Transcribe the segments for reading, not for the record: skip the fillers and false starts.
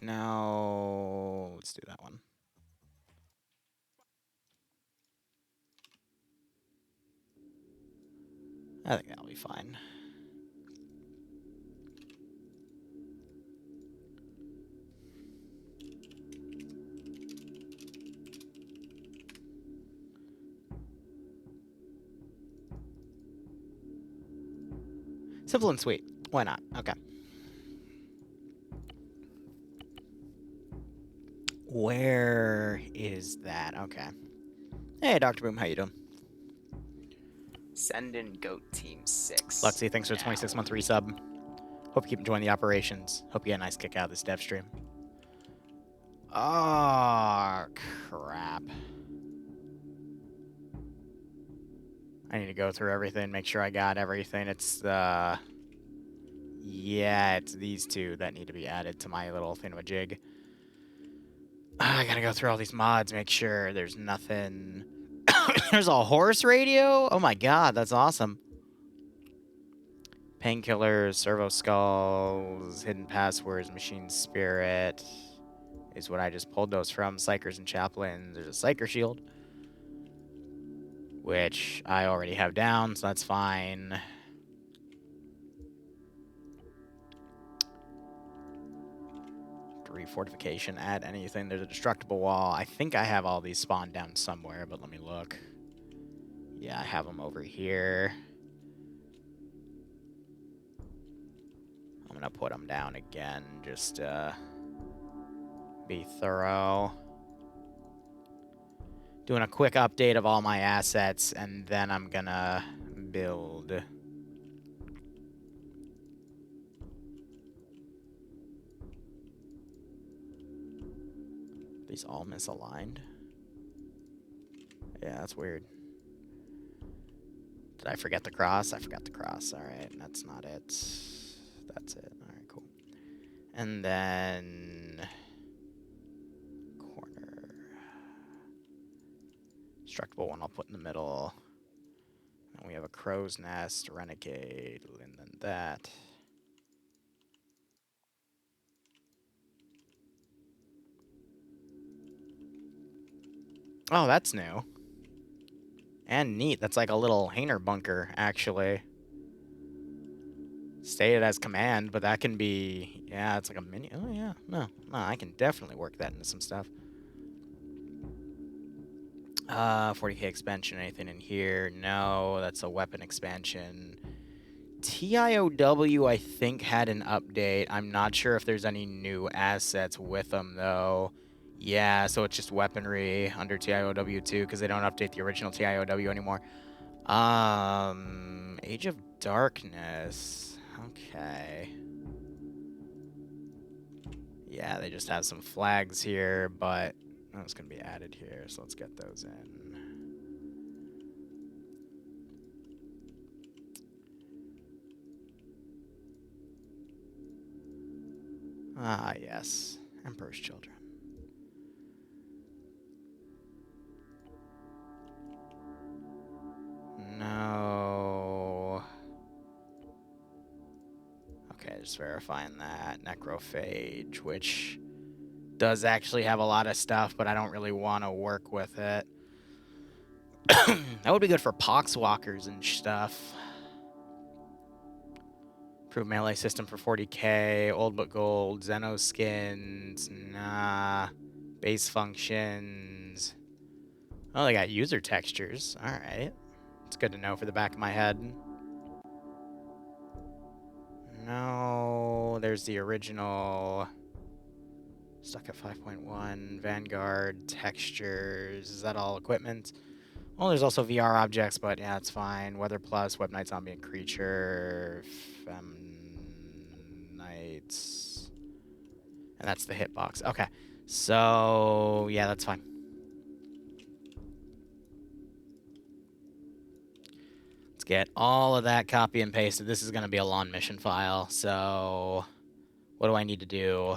No, let's do that one. I think that'll be fine. Simple and sweet. Why not? Okay. Where is that? Okay. Hey, Dr. Boom, how you doing? Send in Goat Team 6. Luxy, thanks for the 26-month resub. Hope you keep enjoying the operations. Hope you get a nice kick out of this dev stream. Oh, crap. I need to go through everything, make sure I got everything. It's the... Yeah, it's these two that need to be added to my little thingamajig. I gotta go through all these mods, make sure there's nothing... There's a horse radio? Oh my god, that's awesome. Painkillers, servo skulls, hidden passwords, machine spirit is what I just pulled those from. Psychers and chaplains. There's a psycher shield, which I already have down, so that's fine. Refortification, add anything. There's a destructible wall. I think I have all these spawned down somewhere, but let me look. Yeah, I have them over here. I'm gonna put them down again, just be thorough. Doing a quick update of all my assets, and then I'm gonna build. These all misaligned? Yeah, that's weird. Did I forget the cross? I forgot the cross. Alright, that's not it. That's it. Alright, cool. And then... corner. Destructible one I'll put in the middle. And we have a crow's nest, renegade, and then that. Oh, that's new. And neat. That's like a little Hainer bunker, actually. Stated as command, but that can be... Yeah, it's like a mini... Oh, yeah. No, I can definitely work that into some stuff. 40k expansion, anything in here? No, that's a weapon expansion. TIOW, I think, had an update. I'm not sure if there's any new assets with them, though. Yeah, so it's just weaponry under TIOW, too, because they don't update the original TIOW anymore. Age of Darkness. Okay. Yeah, they just have some flags here, but that's going to be added here, so let's get those in. Ah, yes. Emperor's Children. No. Okay, just verifying that. Necrophage, which does actually have a lot of stuff, but I don't really want to work with it. That would be good for poxwalkers and stuff. Improved melee system for 40k. Old but gold. Xeno skins. Nah. Base functions. Oh, they got user textures. Alright. It's good to know for the back of my head. No, there's the original. Stuck at 5.1. Vanguard textures. Is that all equipment? Well, there's also VR objects, but yeah, it's fine. Weather plus, Web Knight Zombie and Creature. Knights. And that's the hitbox. Okay. So, yeah, that's fine. Let's get all of that copy and pasted. This is going to be a long mission file, so what do I need to do?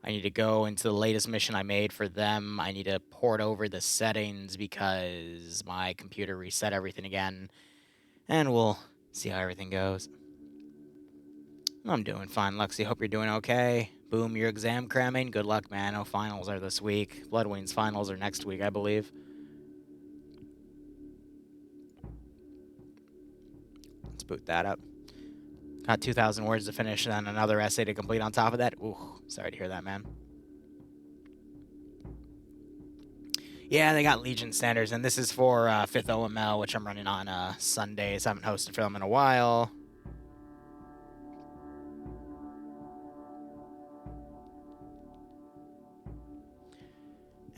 I need to go into the latest mission I made for them. I need to port over the settings because my computer reset everything again. And we'll see how everything goes. I'm doing fine, Luxy. Hope you're doing okay. Boom, your exam cramming. Good luck, man. Oh, finals are this week. Bloodwing's finals are next week, I believe. Let's boot that up. Got 2,000 words to finish and then another essay to complete on top of that. Ooh, sorry to hear that, man. Yeah, they got Legion standards, and this is for 5th OML, which I'm running on Sundays. I haven't hosted for them in a while.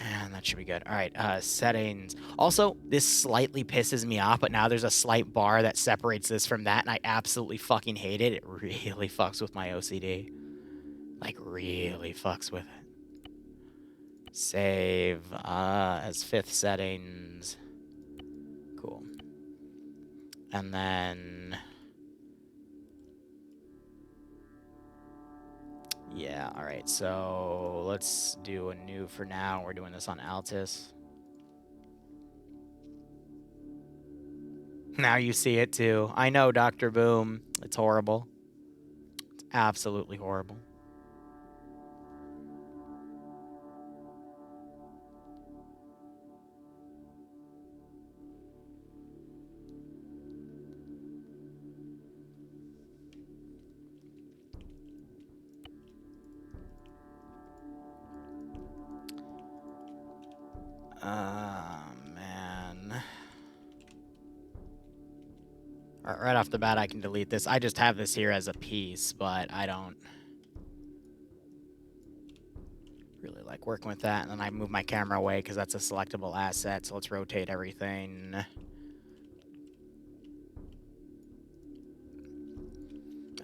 And that should be good. All right, settings. Also, this slightly pisses me off, but now there's a slight bar that separates this from that, and I absolutely fucking hate it. It really fucks with my OCD. Like, really fucks with it. Save as 5th settings. Cool. And then... yeah, alright, so let's do a new for now. We're doing this on Altis. Now you see it too. I know, Dr. Boom. It's horrible. It's absolutely horrible. Man. Right off the bat, I can delete this. I just have this here as a piece, but I don't really like working with that. And then I move my camera away because that's a selectable asset. So let's rotate everything.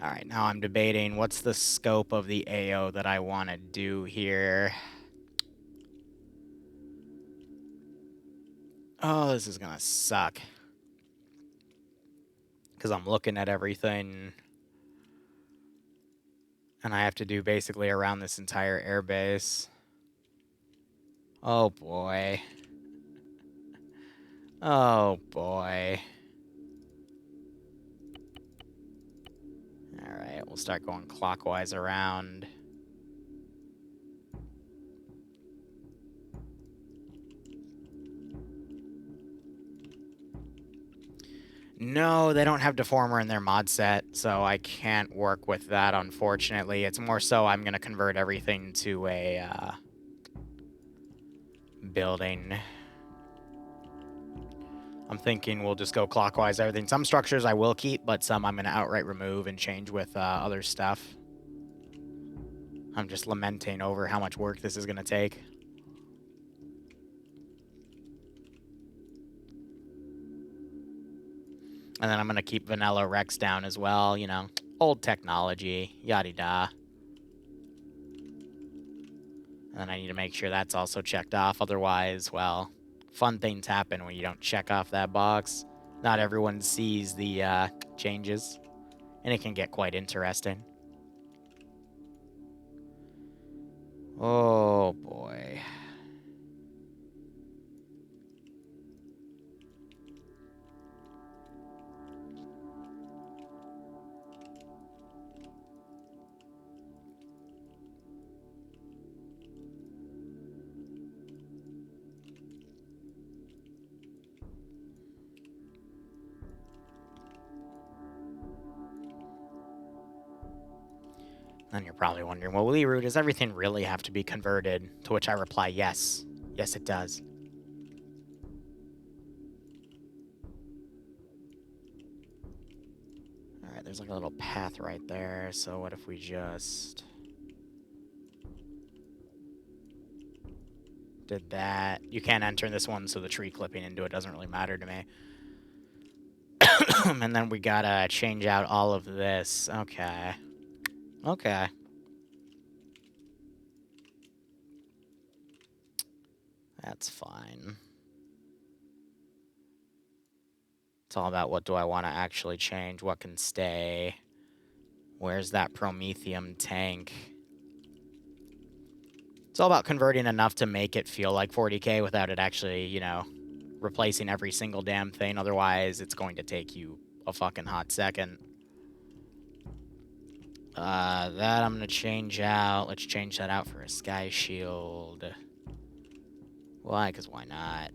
All right, now I'm debating what's the scope of the AO that I want to do here. Oh, this is gonna suck. Because I'm looking at everything. And I have to do basically around this entire airbase. Oh, boy. Oh, boy. Alright, we'll start going clockwise around. No, they don't have Deformer in their mod set, so I can't work with that, unfortunately. It's more so I'm going to convert everything to a building. I'm thinking we'll just go clockwise everything. Some structures I will keep, but some I'm going to outright remove and change with other stuff. I'm just lamenting over how much work this is going to take. And then I'm going to keep Vanilla Rex down as well, you know, old technology, yada-da. And then I need to make sure that's also checked off. Otherwise, well, fun things happen when you don't check off that box. Not everyone sees the changes, and it can get quite interesting. Oh, boy. Then you're probably wondering, well, Liru, does everything really have to be converted? To which I reply, yes. Yes, it does. Alright, there's like a little path right there, so what if we just... did that. You can't enter this one, so the tree clipping into it doesn't really matter to me. And then we gotta change out all of this. Okay. Okay. That's fine. It's all about what do I want to actually change, what can stay. Where's that Prometheum tank? It's all about converting enough to make it feel like 40k without it actually, you know, replacing every single damn thing. Otherwise, it's going to take you a fucking hot second. That I'm gonna change out. Let's change that out for a sky shield. Why? Because why not?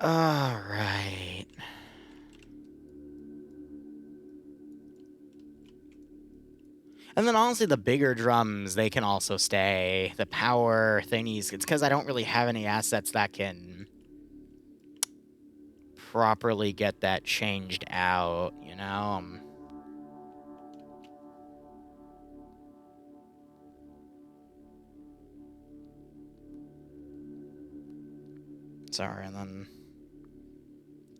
All right. And then honestly, the bigger drums, they can also stay. The power thingies, it's because I don't really have any assets that can properly get that changed out, you know? Sorry, and then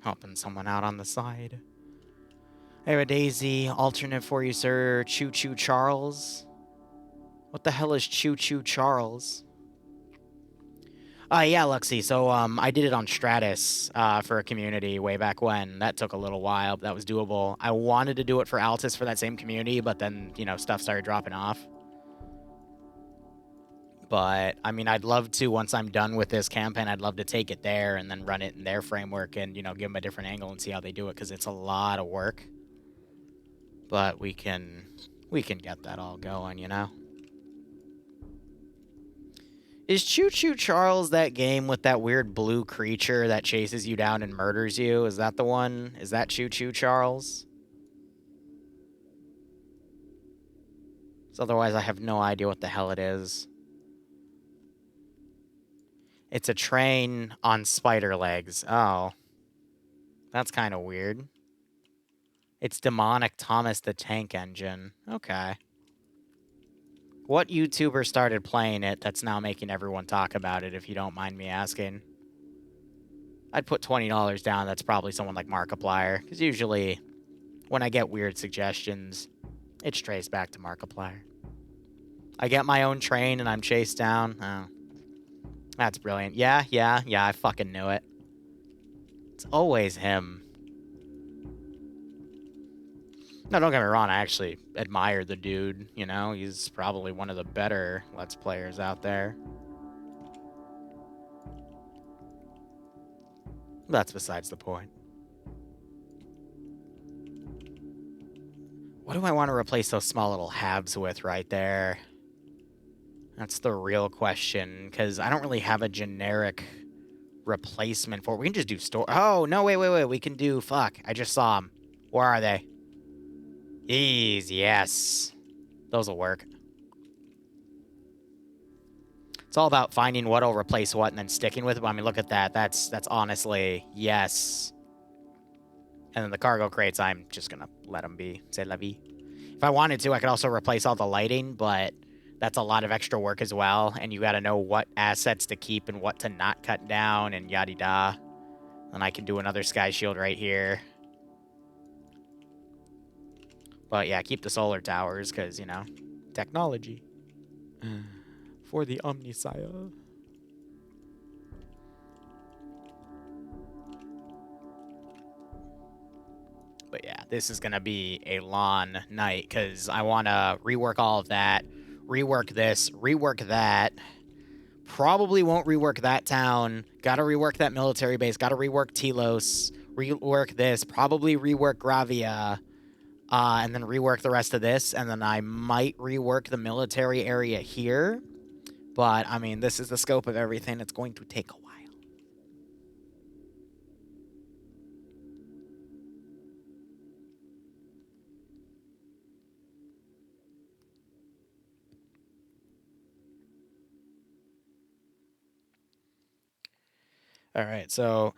helping someone out on the side. I have a Daisy alternate for you, sir. Choo Choo Charles. What the hell is Choo Choo Charles? Yeah, Luxie. So, I did it on Stratus, for a community way back when. That took a little while, but that was doable. I wanted to do it for Altis for that same community, but then, you know, stuff started dropping off. But, I mean, I'd love to, once I'm done with this campaign, I'd love to take it there and then run it in their framework and, you know, give them a different angle and see how they do it, because it's a lot of work. But we can get that all going, you know? Is Choo Choo Charles that game with that weird blue creature that chases you down and murders you? Is that the one? Is that Choo Choo Charles? So otherwise, I have no idea what the hell it is. It's a train on spider legs. Oh. That's kind of weird. It's Demonic Thomas the Tank Engine. Okay. What YouTuber started playing it that's now making everyone talk about it, if you don't mind me asking? I'd put $20 down. That's probably someone like Markiplier, because usually when I get weird suggestions, it's traced back to Markiplier. I get my own train and I'm chased down. Oh. That's brilliant. Yeah, I fucking knew it. It's always him. No, don't get me wrong, I actually admire the dude, you know? He's probably one of the better Let's Players out there. That's besides the point. What do I want to replace those small little halves with right there? That's the real question, because I don't really have a generic replacement for it. We can just do store. Oh, no, wait. We can do, fuck, I just saw them. Where are they? These, yes. Those will work. It's all about finding what'll replace what and then sticking with it. I mean, look at that. That's honestly, yes. And then the cargo crates, I'm just going to let them be. C'est la vie. If I wanted to, I could also replace all the lighting, but that's a lot of extra work as well. And you got to know what assets to keep and what to not cut down and yada-da. And I can do another sky shield right here. But yeah, keep the solar towers because, you know, technology. For the Omnisire. But yeah, this is going to be a long night because I want to rework all of that, rework this, rework that. Probably won't rework that town. Got to rework that military base. Got to rework Telos. Rework this. Probably rework Gravia. And then rework the rest of this. And then I might rework the military area here. But, I mean, this is the scope of everything. It's going to take a while. All right, so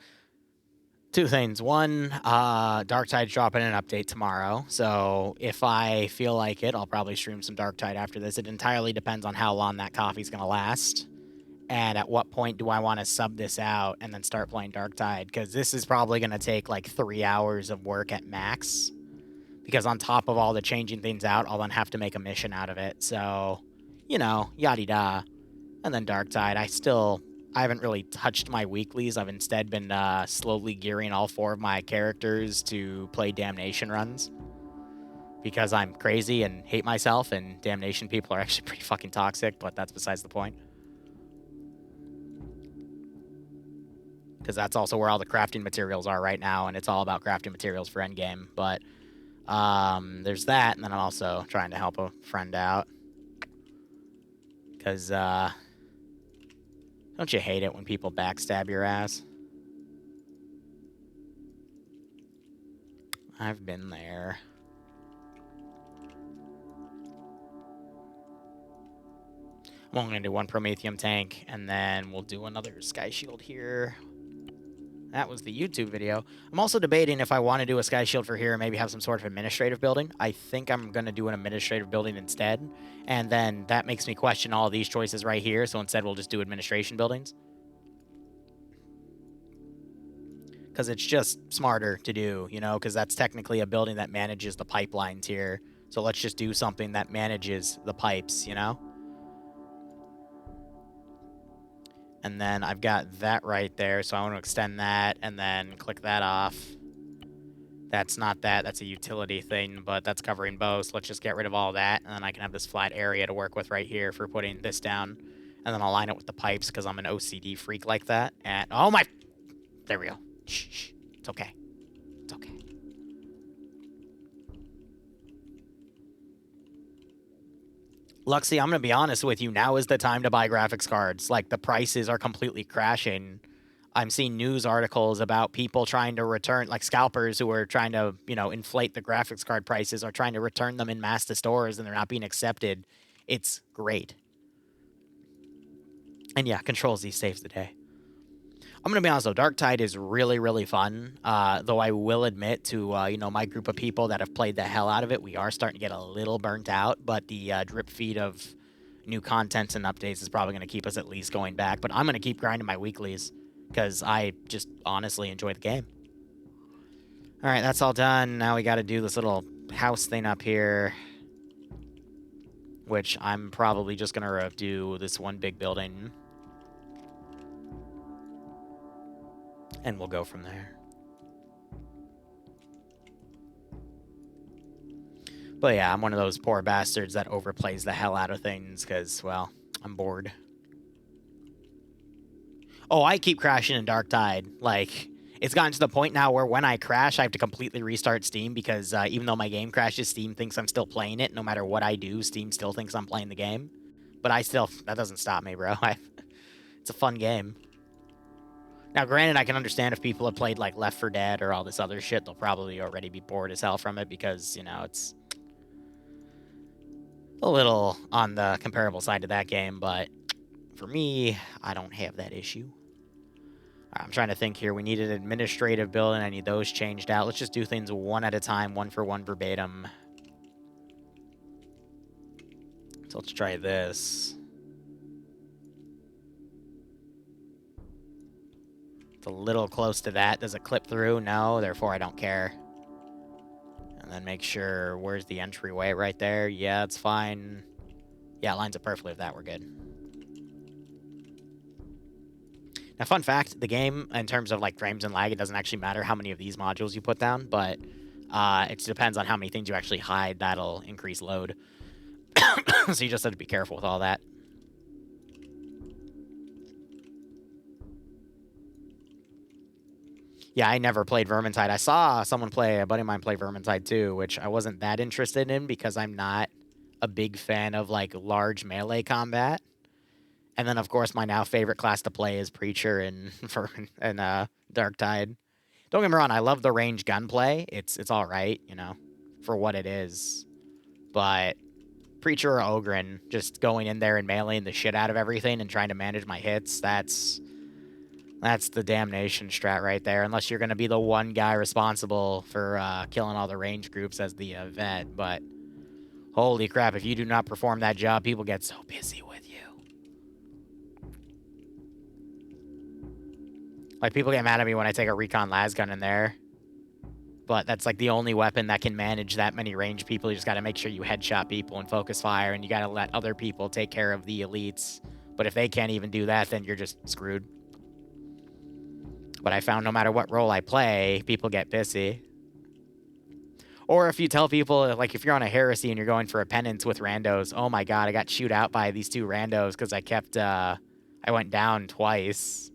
two things. One, Darktide's dropping an update tomorrow, so if I feel like it, I'll probably stream some Darktide after this. It entirely depends on how long that coffee's going to last, and at what point do I want to sub this out and then start playing Darktide, because this is probably going to take like 3 hours of work at max, because on top of all the changing things out, I'll then have to make a mission out of it, so, you know, yada-da. And then Darktide, I haven't really touched my weeklies. I've instead been slowly gearing all 4 of my characters to play Damnation runs. Because I'm crazy and hate myself, and Damnation people are actually pretty fucking toxic, but that's besides the point. Because that's also where all the crafting materials are right now, and it's all about crafting materials for endgame. But there's that, and then I'm also trying to help a friend out. Because, don't you hate it when people backstab your ass? I've been there. I'm only going to do 1 Prometheum tank, and then we'll do another Sky Shield here. That was the YouTube video. I'm also debating if I want to do a Sky Shield for here and maybe have some sort of administrative building. I think I'm going to do an administrative building instead, and then that makes me question all of these choices right here, so instead we'll just do administration buildings. Because it's just smarter to do, you know, because that's technically a building that manages the pipeline tier. So let's just do something that manages the pipes, you know? And then I've got that right there, so I want to extend that and then click that off. That's not that, that's a utility thing, but that's covering both. So let's just get rid of all that, and then I can have this flat area to work with right here for putting this down. And then I'll line it with the pipes because I'm an OCD freak like that. And, oh my, there we go. Shh, shh. It's okay. It's okay. Luxy, I'm going to be honest with you. Now is the time to buy graphics cards. Like, the prices are completely crashing. I'm seeing news articles about people trying to return, like scalpers who are trying to, you know, inflate the graphics card prices, are trying to return them in mass to stores, and they're not being accepted. It's great. And yeah, Control Z saves the day. I'm going to be honest, though, Dark Tide is really, really fun, though I will admit to, you know, my group of people that have played the hell out of it, we are starting to get a little burnt out, but the drip feed of new content and updates is probably going to keep us at least going back, but I'm going to keep grinding my weeklies, because I just honestly enjoy the game. All right, that's all done. Now we got to do this little house thing up here, which I'm probably just going to do this one big building. And we'll go from there. But yeah, I'm one of those poor bastards that overplays the hell out of things because, well, I'm bored. Oh, I keep crashing in Dark Tide. Like, it's gotten to the point now where when I crash, I have to completely restart Steam because even though my game crashes, Steam thinks I'm still playing it. No matter what I do, Steam still thinks I'm playing the game. But that doesn't stop me, bro. It's a fun game. Now, granted, I can understand if people have played, like, Left 4 Dead or all this other shit, they'll probably already be bored as hell from it because, you know, it's a little on the comparable side of that game, but for me, I don't have that issue. I'm trying to think here. We need an administrative building. I need those changed out. Let's just do things one at a time, 1 for 1 verbatim. So let's try this. It's a little close to that. Does it clip through? No, therefore I don't care. And then make sure, where's the entryway? Right there. Yeah, it's fine. Yeah, it lines up perfectly with that. We're good. Now, fun fact, the game, in terms of like frames and lag, it doesn't actually matter how many of these modules you put down, but it depends on how many things you actually hide. That'll increase load. So you just have to be careful with all that. Yeah, I never played Vermintide. I saw someone play, a buddy of mine play Vermintide too, which I wasn't that interested in because I'm not a big fan of like large melee combat. And then, of course, my now favorite class to play is Preacher and Dark Tide. Don't get me wrong, I love the range gunplay. It's all right, you know, for what it is. But Preacher or Ogren, just going in there and meleeing the shit out of everything and trying to manage my hits, that's the damnation strat right there. Unless you're going to be the one guy responsible for killing all the range groups as the vet. But holy crap, if you do not perform that job, people get so busy with you. Like, people get mad at me when I take a recon lasgun in there. But that's, like, the only weapon that can manage that many range people. You just got to make sure you headshot people and focus fire, and you got to let other people take care of the elites But if they can't even do that, then you're just screwed. But I found no matter what role I play, people get pissy. Or if you tell people, like if you're on a heresy and you're going for a penance with randos, oh my god, I got chewed out by these 2 randos because I went down twice.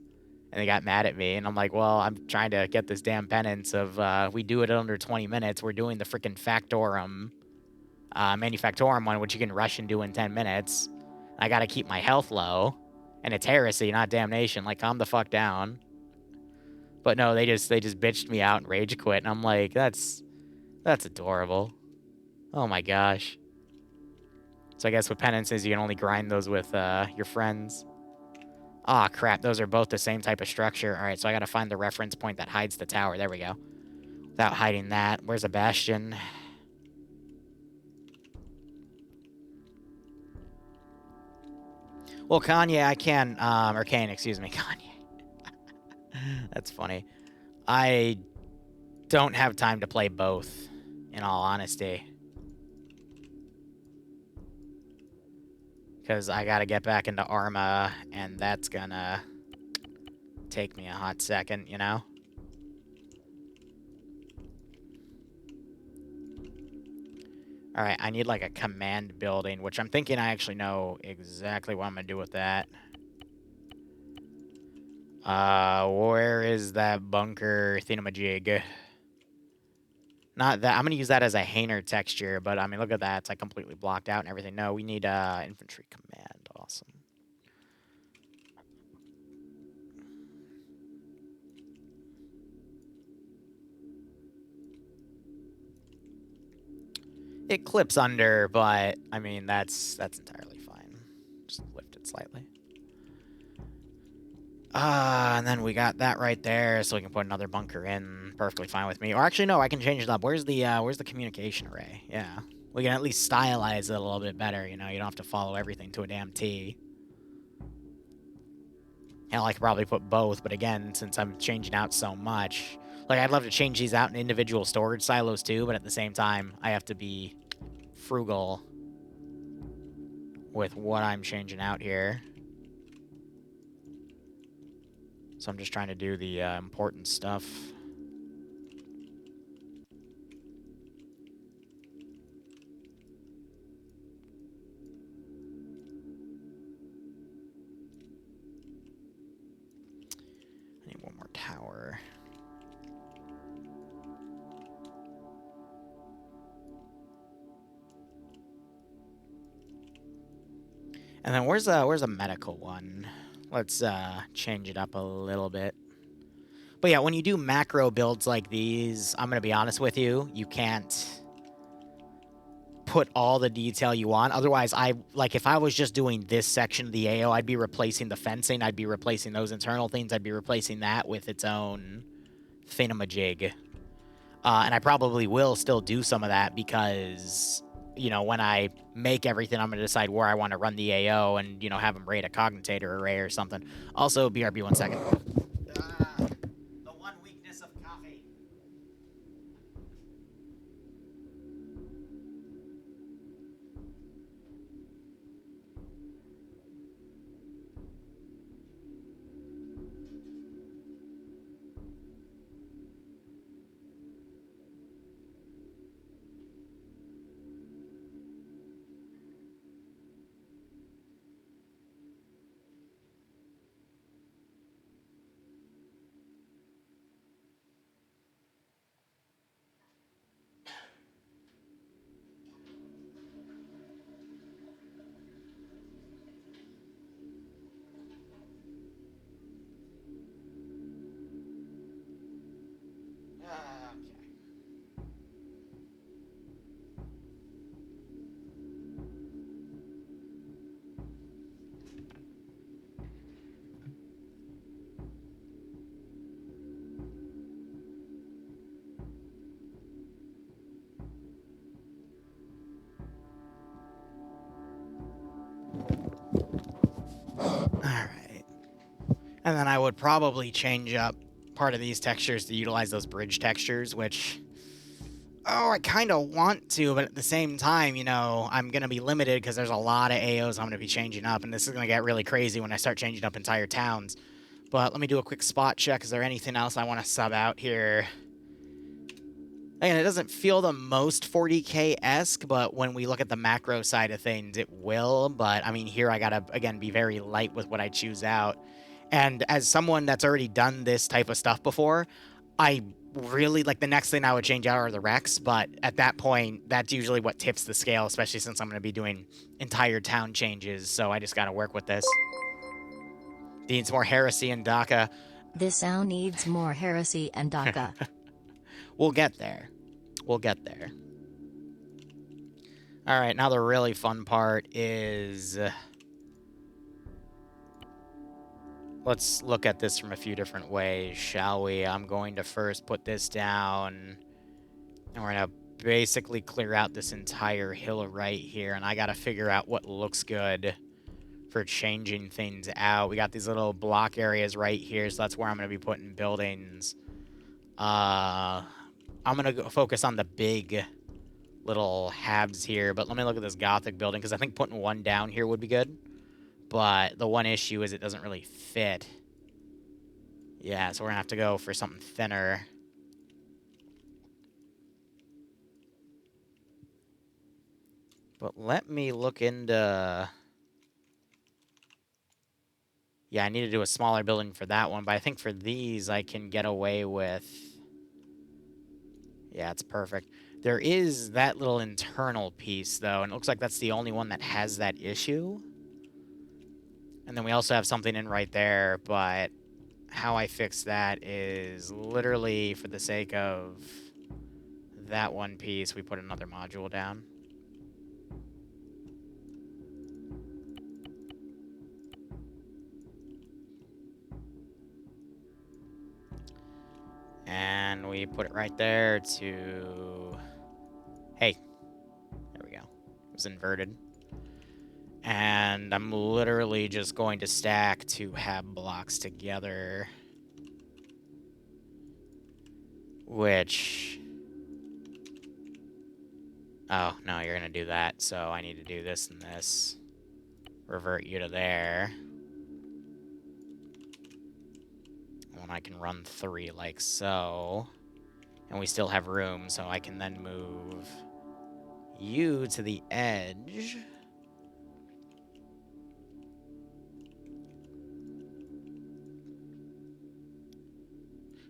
And they got mad at me, and I'm like, well, I'm trying to get this damn penance of, we do it under 20 minutes. We're doing the freaking Factorum, Manufactorum one, which you can rush and do in 10 minutes. I gotta keep my health low, and it's heresy, not damnation. Like, calm the fuck down. But no, they just bitched me out and rage quit, and I'm like, that's adorable. Oh my gosh. So I guess with penances, you can only grind those with, your friends. Aw, oh, crap. Those are both the same type of structure. All right, so I got to find the reference point that hides the tower. There we go. Without hiding that. Where's a bastion? Well, Kanye, I can... or Kane, excuse me. Kanye. That's funny. I don't have time to play both, in all honesty. Because I got to get back into Arma, and that's gonna take me a hot second, you know? Alright, I need like a command building, which I'm thinking I actually know exactly what I'm gonna do with that. Where is that bunker thingamajig? Not that. I'm gonna use that as a Hainer texture, but I mean, look at that. It's like completely blocked out and everything. No, we need infantry command. Awesome. It clips under, but I mean, that's entirely fine. Just lift it slightly. And then we got that right there, so we can put another bunker in. Perfectly fine with me. Or actually, no, I can change it up. Where's the communication array? Yeah. We can at least stylize it a little bit better, you know? You don't have to follow everything to a damn T. Hell, I could probably put both, but again, since I'm changing out so much... Like, I'd love to change these out in individual storage silos, too, but at the same time, I have to be frugal with what I'm changing out here. So I'm just trying to do the important stuff. I need one more tower. And then where's a medical one? Let's change it up a little bit. But yeah, when you do macro builds like these, I'm gonna be honest with you, you can't put all the detail you want. Otherwise, if I was just doing this section of the AO, I'd be replacing the fencing, I'd be replacing those internal things, I'd be replacing that with its own thingamajig. And I probably will still do some of that because, you know, when I make everything, I'm going to decide where I want to run the AO and, you know, have them raid a cogitator array or something. Also, BRB, 1 second. The one weakness of coffee. Alright. And then I would probably change up part of these textures to utilize those bridge textures, which Oh, I kind of want to, but at the same time, you know, I'm going to be limited because there's a lot of AOs I'm going to be changing up, and this is going to get really crazy when I start changing up entire towns. But let me do a quick spot check. Is there anything else I want to sub out here? Again, it doesn't feel the most 40K-esque, but when we look at the macro side of things, it will. But, I mean, here I got to, again, be very light with what I choose out. And as someone that's already done this type of stuff before, I really, like, the next thing I would change out are the Rex, but at that point, that's usually what tips the scale, especially since I'm going to be doing entire town changes, so I just got to work with this. Needs more heresy and DACA. This sound needs more heresy and DACA. We'll get there. We'll get there. All right, now the really fun part is... let's look at this from a few different ways, shall we? I'm going to first put this down, and we're going to basically clear out this entire hill right here, and I got to figure out what looks good for changing things out. We got these little block areas right here, so that's where I'm going to be putting buildings. I'm going to focus on the big little halves here, but let me look at this Gothic building, because I think putting one down here would be good. But the one issue is it doesn't really fit. Yeah, so we're going to have to go for something thinner. But let me look into... yeah, I need to do a smaller building for that one, but I think for these I can get away with... yeah, it's perfect. There is that little internal piece, though, and it looks like that's the only one that has that issue. And then we also have something in right there, but how I fix that is literally for the sake of that one piece, we put another module down. And we put it right there to... hey, there we go. It was inverted. And I'm literally just going to stack two hab blocks together. Which... oh, no, you're going to do that. So I need to do this and this. Revert you to there. And I can run 3 like so. And we still have room, so I can then move you to the edge.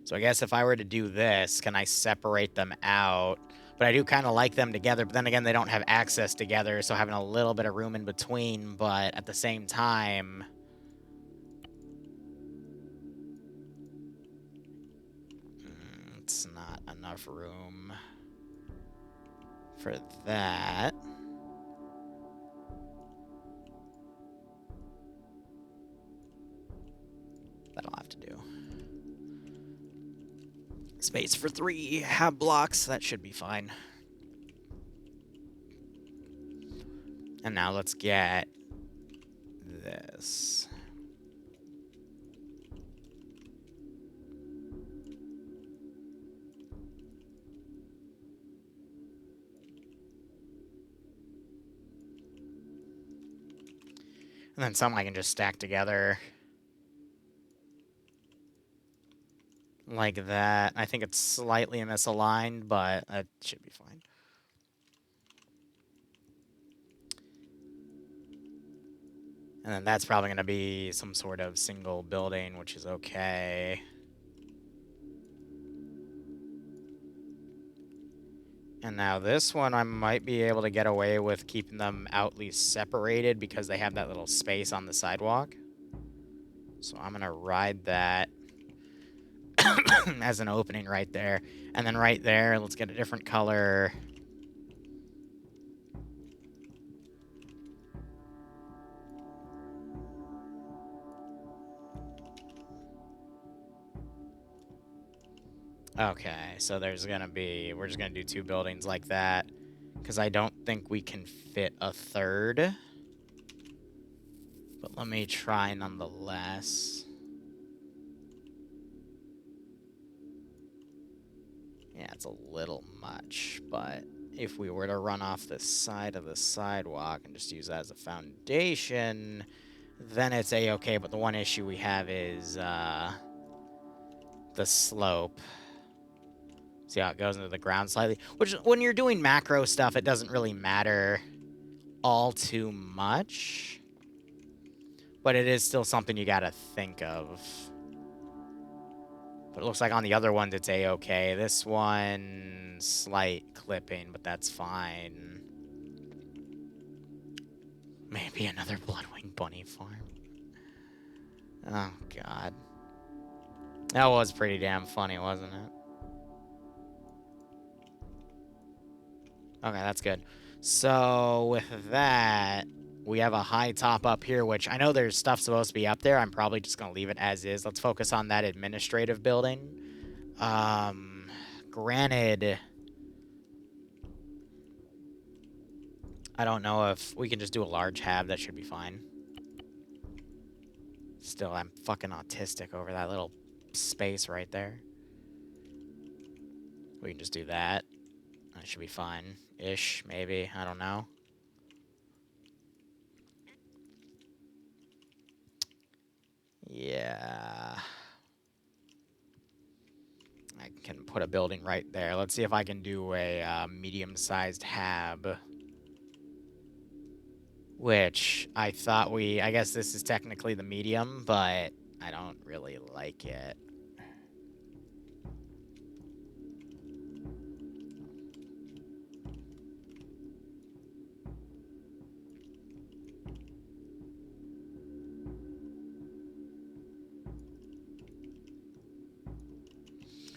So I guess if I were to do this, can I separate them out? But I do kind of like them together, but then again, they don't have access together, so having a little bit of room in between, but at the same time... it's not enough room for that. That'll have to do. Space for 3 hab blocks, that should be fine. And now let's get this. And then some I can just stack together. Like that. I think it's slightly misaligned, but that should be fine. And then that's probably going to be some sort of single building, which is okay. And now this one, I might be able to get away with keeping them at least separated because they have that little space on the sidewalk. So I'm going to ride that as an opening right there. And then right there, let's get a different color. Okay, so there's gonna be... we're just gonna do 2 buildings like that, because I don't think we can fit a third. But let me try nonetheless. Yeah, it's a little much, but if we were to run off the side of the sidewalk and just use that as a foundation, then it's a-okay, but the one issue we have is the slope. See how it goes into the ground slightly? Which, when you're doing macro stuff, it doesn't really matter all too much, but it is still something you gotta think of. But it looks like on the other ones, it's a-okay. This one, slight clipping, but that's fine. Maybe another Bloodwing Bunny farm. Oh, God. That was pretty damn funny, wasn't it? Okay, that's good. So, with that, we have a high top up here, which I know there's stuff supposed to be up there. I'm probably just going to leave it as is. Let's focus on that administrative building. Granted, I don't know if we can just do a large hab. That should be fine. Still, I'm fucking autistic over that little space right there. We can just do that. That should be fine-ish, maybe. I don't know. Yeah. I can put a building right there. Let's see if I can do a medium-sized hab. Which I thought I guess this is technically the medium, but I don't really like it.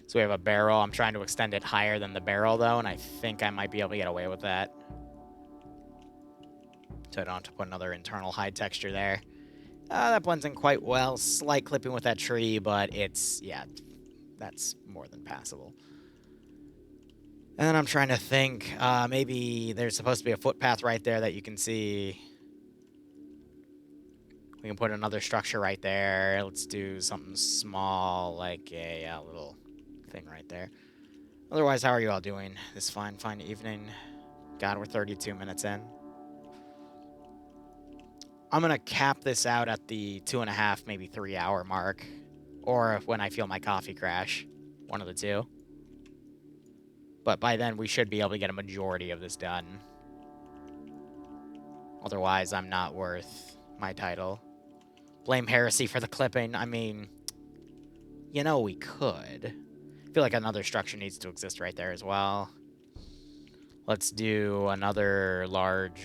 So we have a barrel. I'm trying to extend it higher than the barrel, though, and I think I might be able to get away with that. So I don't have to put another internal high texture there. That blends in quite well. Slight clipping with that tree, but it's, yeah, that's more than passable. And then I'm trying to think, maybe there's supposed to be a footpath right there that you can see. We can put another structure right there. Let's do something small, like a little thing right there. Otherwise, how are you all doing this fine evening? God, we're 32 minutes in. I'm going to cap this out at the 2.5, maybe 3 hour mark. Or when I feel my coffee crash. One of the two. But by then, we should be able to get a majority of this done. Otherwise, I'm not worth my title. Blame Heresy for the clipping. I mean, you know, we could. I feel like another structure needs to exist right there as well. Let's do another large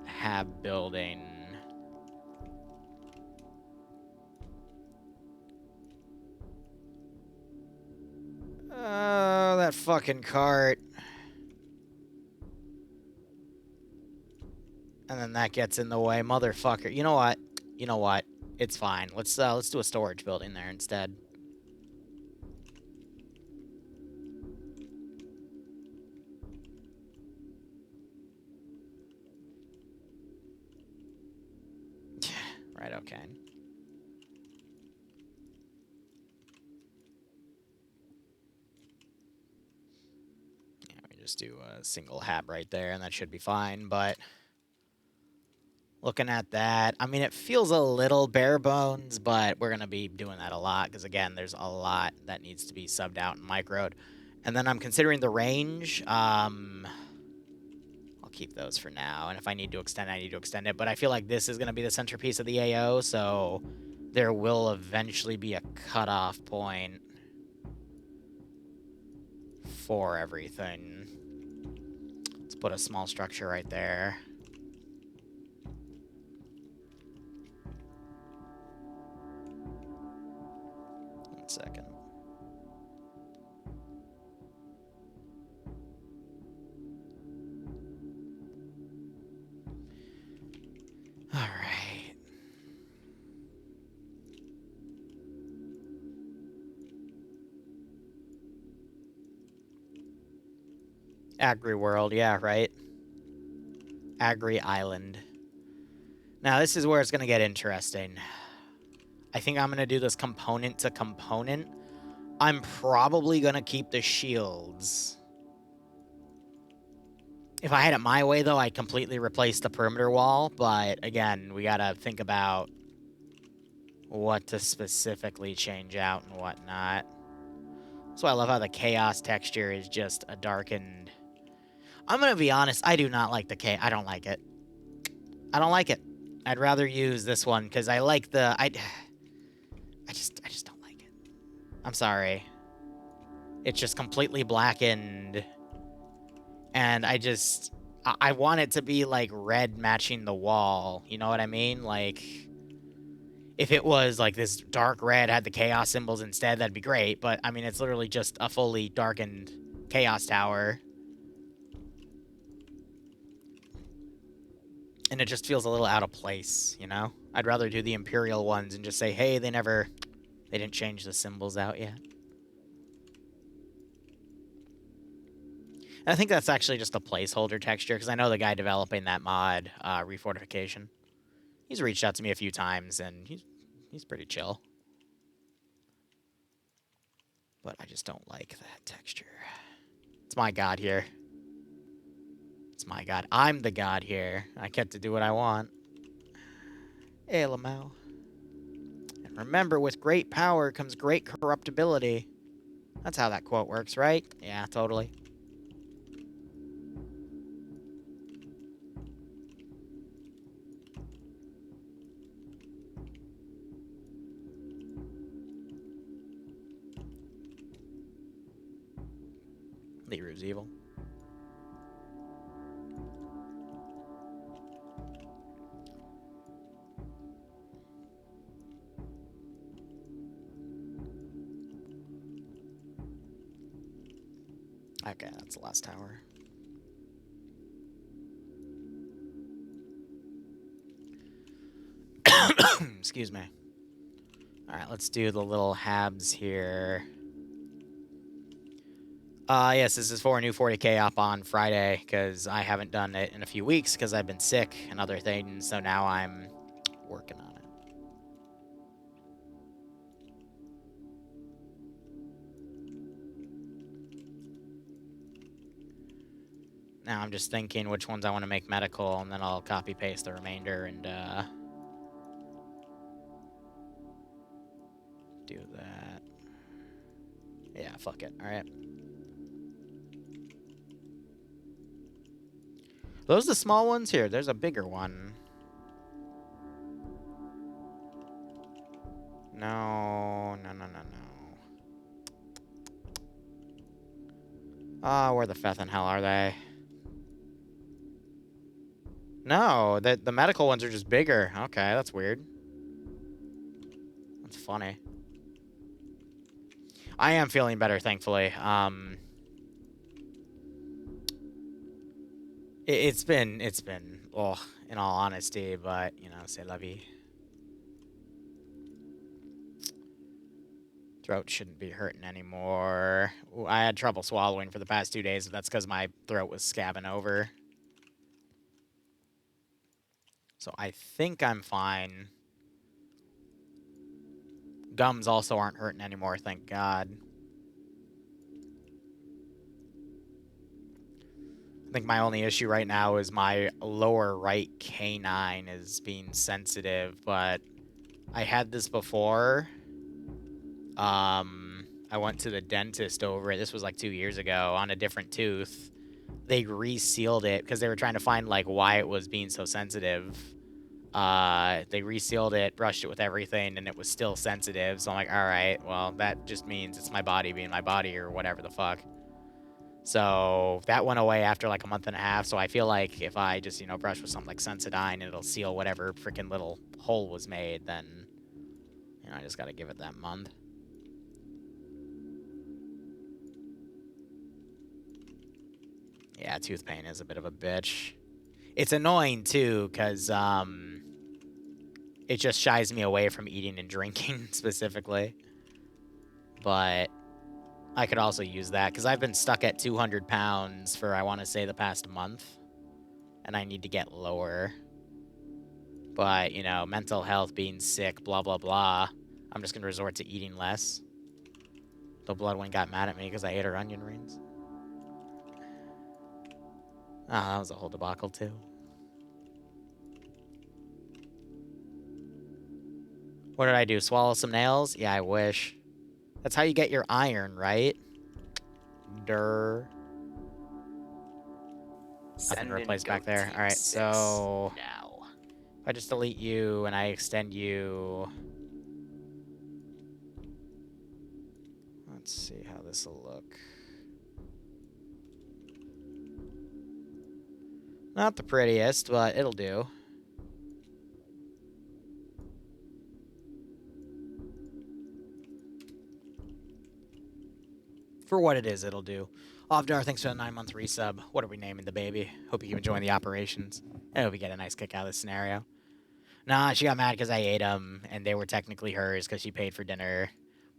hab building. Oh, that fucking cart. And then that gets in the way, motherfucker. You know what? You know what? It's fine. Let's do a storage building there instead. Right, okay. Yeah, we just do a single hab right there, and that should be fine, but looking at that, I mean, it feels a little bare bones, but we're going to be doing that a lot, because, again, there's a lot that needs to be subbed out and microed. And then I'm considering the range. I'll keep those for now, and if I need to extend it, I need to extend it, but I feel like this is going to be the centerpiece of the AO, so there will eventually be a cutoff point for everything. Let's put a small structure right there. One second. All right. Agri World, yeah, right? Agri Island. Now, this is where it's going to get interesting. I think I'm going to do this component to component. I'm probably gonna keep the shields. If I had it my way, though, I'd completely replace the perimeter wall. But again, we gotta think about what to specifically change out and whatnot. So I love how the chaos texture is just a darkened... I'm gonna be honest, I do not like the chaos. I don't like it. I don't like it. I'd rather use this one, because I like the... I just don't like it. I'm sorry. It's just completely blackened. And I want it to be, like, red matching the wall. You know what I mean? Like, if it was, like, this dark red, had the chaos symbols instead, that'd be great. But, I mean, it's literally just a fully darkened chaos tower. And it just feels a little out of place, you know? I'd rather do the Imperial ones and just say, hey, they didn't change the symbols out yet. And I think that's actually just a placeholder texture, because I know the guy developing that mod, Refortification, he's reached out to me a few times, and he's pretty chill. But I just don't like that texture. It's my god here. It's my god. I'm the god here. I get to do what I want. Hey, Lamau. And remember, with great power comes great corruptibility. That's how that quote works, right? Yeah, totally. Liru's evil. Okay, that's the last tower. Excuse me. Alright, let's do the little habs here. Yes, this is for a new 40k up on Friday, because I haven't done it in a few weeks, because I've been sick and other things, so now I'm working on it. Now I'm just thinking which ones I want to make medical, and then I'll copy-paste the remainder and, do that. Yeah, fuck it. Alright. Those the small ones here? There's a bigger one. No, no, no, no, no. Ah, where the fethin' hell are they? No, the medical ones are just bigger. Okay, that's weird. That's funny. I am feeling better, thankfully. It's been, oh, in all honesty, but, you know, c'est la vie. Throat shouldn't be hurting anymore. Ooh, I had trouble swallowing for the past 2 days, but that's because my throat was scabbing over. So I think I'm fine. Gums also aren't hurting anymore, thank God. I think my only issue right now is my lower right canine is being sensitive, but I had this before. I went to the dentist over it. This was like 2 years ago on a different tooth. They resealed it because they were trying to find like why it was being so sensitive. They resealed it, brushed it with everything, and it was still sensitive. So I'm like, all right, well, that just means it's my body being my body or whatever the fuck. So that went away after like a month and a half. So I feel like if I just, you know, brush with something like Sensodyne, it'll seal whatever freaking little hole was made. Then, you know, I just got to give it that month. Yeah, tooth pain is a bit of a bitch. It's annoying, too, because it just shies me away from eating and drinking, specifically. But I could also use that, because I've been stuck at 200 pounds for, I want to say, the past month. And I need to get lower. But, you know, mental health, being sick, blah, blah, blah. I'm just going to resort to eating less. The Bloodwind got mad at me because I ate her onion rings. Oh, that was a whole debacle, too. What did I do? Swallow some nails? Yeah, I wish. That's how you get your iron, right? Durr. Nothing to replace back there. Alright, so... now. If I just delete you and I extend you... Let's see how this will look. Not the prettiest, but it'll do. For what it is, it'll do. Ovdar, thanks for the 9-month resub. What are we naming the baby? Hope you keep enjoying the operations. I hope you get a nice kick out of this scenario. Nah, she got mad because I ate them, and they were technically hers because she paid for dinner.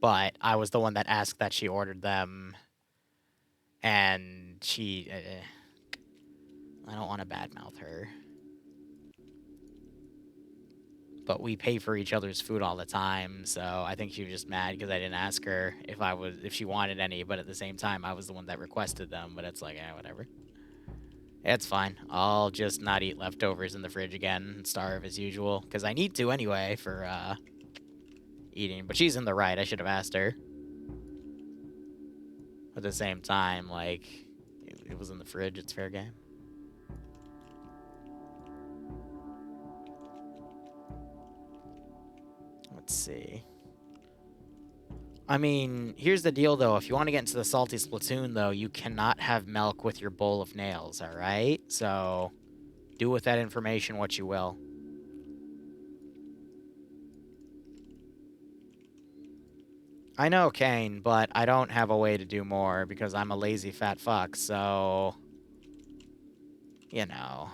But I was the one that asked that she ordered them. And she... I don't want to badmouth her. But we pay for each other's food all the time, so I think she was just mad because I didn't ask her if she wanted any, but at the same time, I was the one that requested them, but it's like, whatever. It's fine. I'll just not eat leftovers in the fridge again and starve as usual, because I need to anyway for, eating. But she's in the right. I should have asked her. At the same time, like, it was in the fridge. It's fair game. Let's see. I mean, here's the deal, though. If you want to get into the Salty Splatoon, though, you cannot have milk with your bowl of nails, alright? So, do with that information what you will. I know, Kane, but I don't have a way to do more because I'm a lazy fat fuck, so... You know...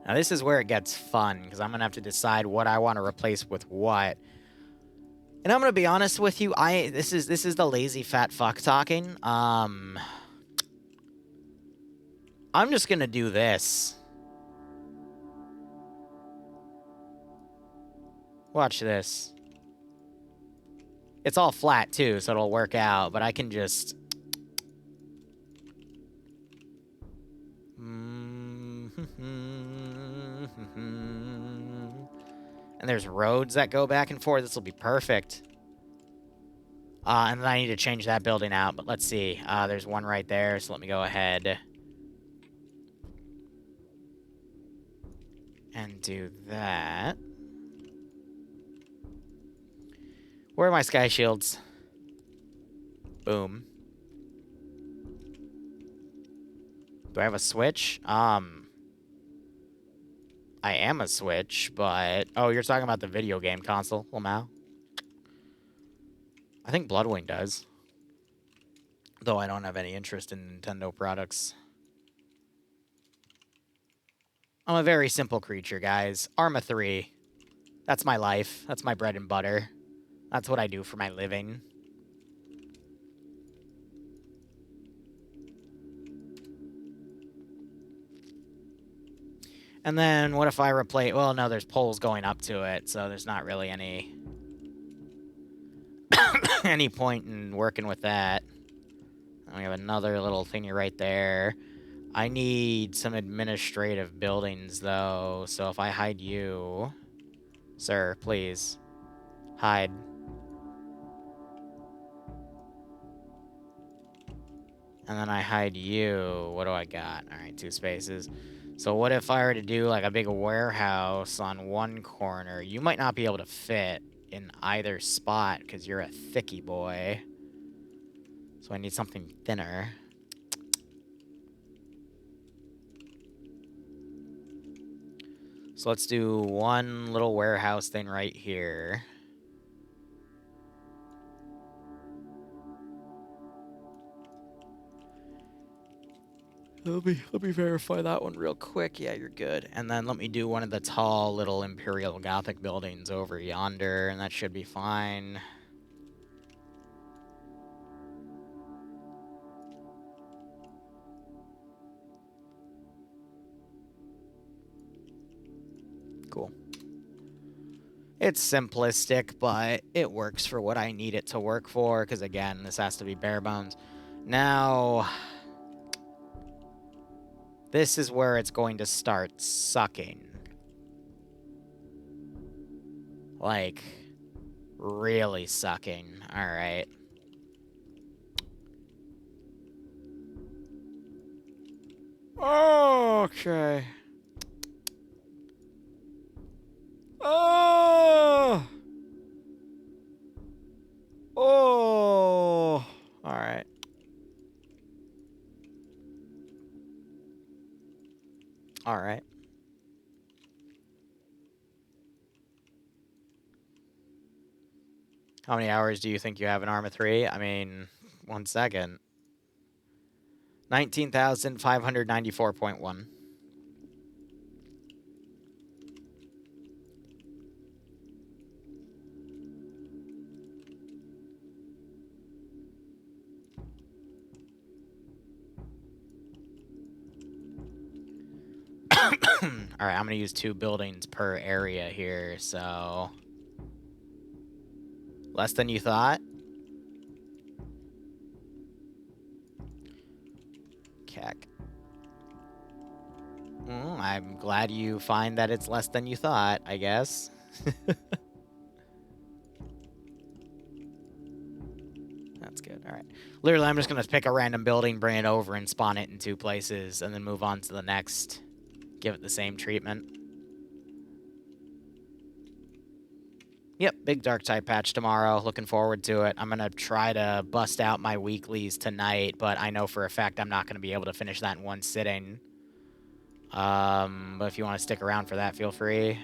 Now, this is where it gets fun, because I'm going to have to decide what I want to replace with what. And I'm going to be honest with you, this is the lazy fat fuck talking. I'm just going to do this. Watch this. It's all flat, too, so it'll work out, but I can just... And there's roads that go back and forth. This will be perfect. And then I need to change that building out, but let's see. There's one right there, so let me go ahead and do that. Where are my sky shields? Boom. Do I have a switch? I am a Switch, but... Oh, you're talking about the video game console, Lamau? I think Bloodwing does. Though I don't have any interest in Nintendo products. I'm a very simple creature, guys. Arma 3. That's my life. That's my bread and butter. That's what I do for my living. And then, what if I replace... Well, no, there's poles going up to it, so there's not really any... any point in working with that. And we have another little thingy right there. I need some administrative buildings, though, so if I hide you... Sir, please. Hide. And then I hide you. What do I got? Alright, 2 spaces. So what if I were to do like a big warehouse on one corner? You might not be able to fit in either spot because you're a thicky boy. So I need something thinner. So let's do one little warehouse thing right here. Let me verify that one real quick. Yeah, you're good. And then let me do one of the tall little Imperial Gothic buildings over yonder, and that should be fine. Cool. It's simplistic, but it works for what I need it to work for, because again, this has to be bare bones. Now, this is where it's going to start sucking. Like, really sucking. Alright. Okay. Oh! Oh! Alright. Alright. How many hours do you think you have in Arma 3? I mean, 1 second. 19,594.1. Alright, I'm gonna use 2 buildings per area here, so... Less than you thought? Keck. I'm glad you find that it's less than you thought, I guess. That's good, alright. Literally, I'm just gonna pick a random building, bring it over, and spawn it in 2 places, and then move on to the next. Give it the same treatment. Yep, big dark type patch tomorrow. Looking forward to it. I'm going to try to bust out my weeklies tonight, but I know for a fact I'm not going to be able to finish that in one sitting. But if you want to stick around for that, feel free.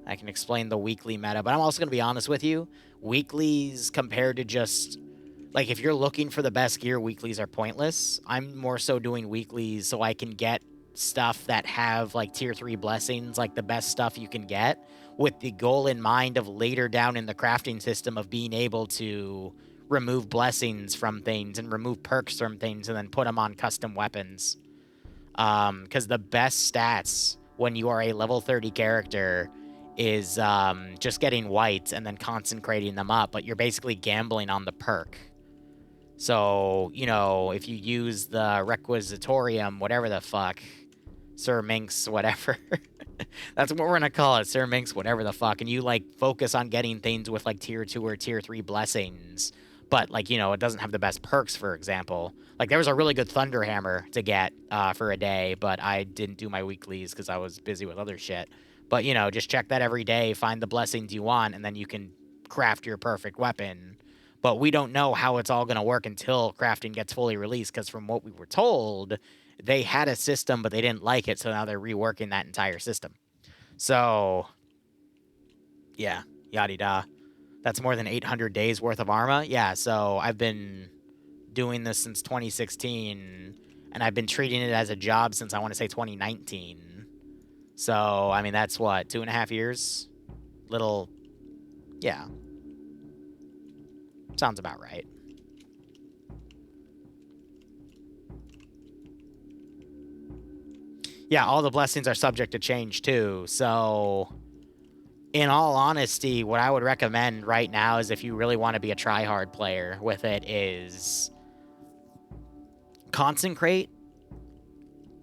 I can explain the weekly meta, but I'm also going to be honest with you. Weeklies compared to just... Like, if you're looking for the best gear, weeklies are pointless. I'm more so doing weeklies so I can get stuff that have, like, tier 3 blessings, like the best stuff you can get, with the goal in mind of later down in the crafting system of being able to remove blessings from things and remove perks from things and then put them on custom weapons. Because the best stats when you are a level 30 character is just getting whites and then concentrating them up, but you're basically gambling on the perk. So, you know, if you use the Requisitorium, whatever the fuck, Sir Minx, whatever. That's what we're going to call it, Sir Minx, whatever the fuck. And you, like, focus on getting things with, like, tier 2 or tier 3 blessings. But, like, you know, it doesn't have the best perks, for example. Like, there was a really good Thunderhammer to get for a day, but I didn't do my weeklies because I was busy with other shit. But, you know, just check that every day, find the blessings you want, and then you can craft your perfect weapon. But we don't know how it's all going to work until crafting gets fully released, because from what we were told, they had a system, but they didn't like it, so now they're reworking that entire system. So, yeah, yada-da. That's more than 800 days worth of Arma. Yeah, so I've been doing this since 2016, and I've been treating it as a job since, I want to say, 2019. So, I mean, that's what, 2.5 years? Little, yeah. Sounds about right. Yeah, all the blessings are subject to change, too. So, in all honesty, what I would recommend right now is if you really want to be a try-hard player with it is concentrate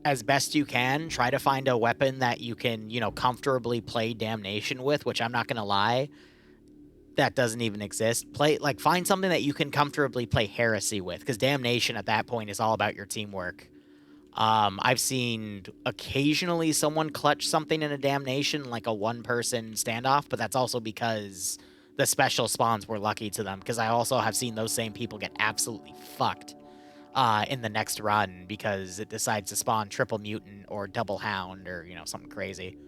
as best you can. Try to find a weapon that you can, you know, comfortably play Damnation with, which I'm not going to lie, that doesn't even exist. Find something that you can comfortably play Heresy with, because Damnation at that point is all about your teamwork. I've seen occasionally someone clutch something in a Damnation, like a one-person standoff, but that's also because the special spawns were lucky to them, because I also have seen those same people get absolutely fucked in the next run because it decides to spawn triple mutant or double hound or, you know, something crazy.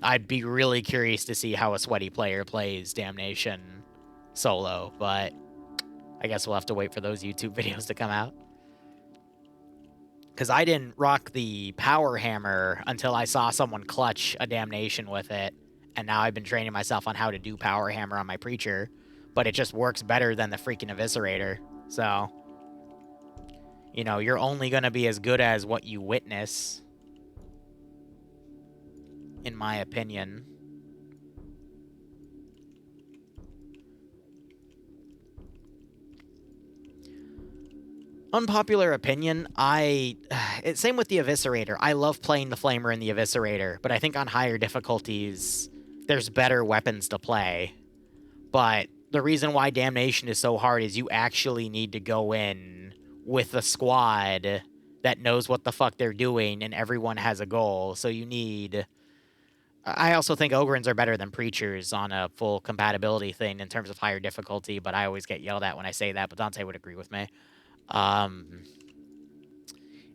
I'd be really curious to see how a sweaty player plays Damnation solo, but I guess we'll have to wait for those YouTube videos to come out. Because I didn't rock the power hammer until I saw someone clutch a Damnation with it, and now I've been training myself on how to do power hammer on my preacher, but it just works better than the freaking eviscerator. So, you know, you're only going to be as good as what you witness. in my opinion. Unpopular opinion, same with the Eviscerator. I love playing the Flamer and the Eviscerator, but I think on higher difficulties, there's better weapons to play. But the reason why Damnation is so hard is you actually need to go in with a squad that knows what the fuck they're doing, and everyone has a goal. So you need... I also think Ogrins are better than Preachers on a full compatibility thing in terms of higher difficulty, but I always get yelled at when I say that, but Dante would agree with me.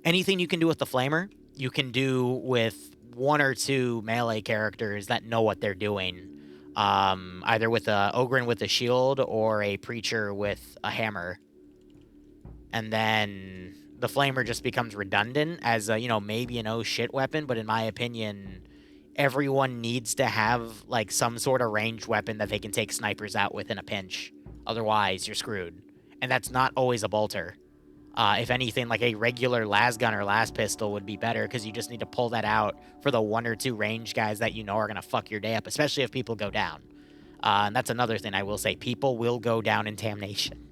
Anything you can do with the Flamer, you can do with 1 or 2 melee characters that know what they're doing. Either with a Ogrin with a shield or a Preacher with a hammer. And then the Flamer just becomes redundant as a, maybe an oh shit weapon, but in my opinion, everyone needs to have, like, some sort of ranged weapon that they can take snipers out with in a pinch. Otherwise, you're screwed. And that's not always a bolter. If anything, like a regular lasgun or las pistol would be better, because you just need to pull that out for the 1 or 2 range guys that you know are going to fuck your day up, especially if people go down. And that's another thing I will say. People will go down in Damnation.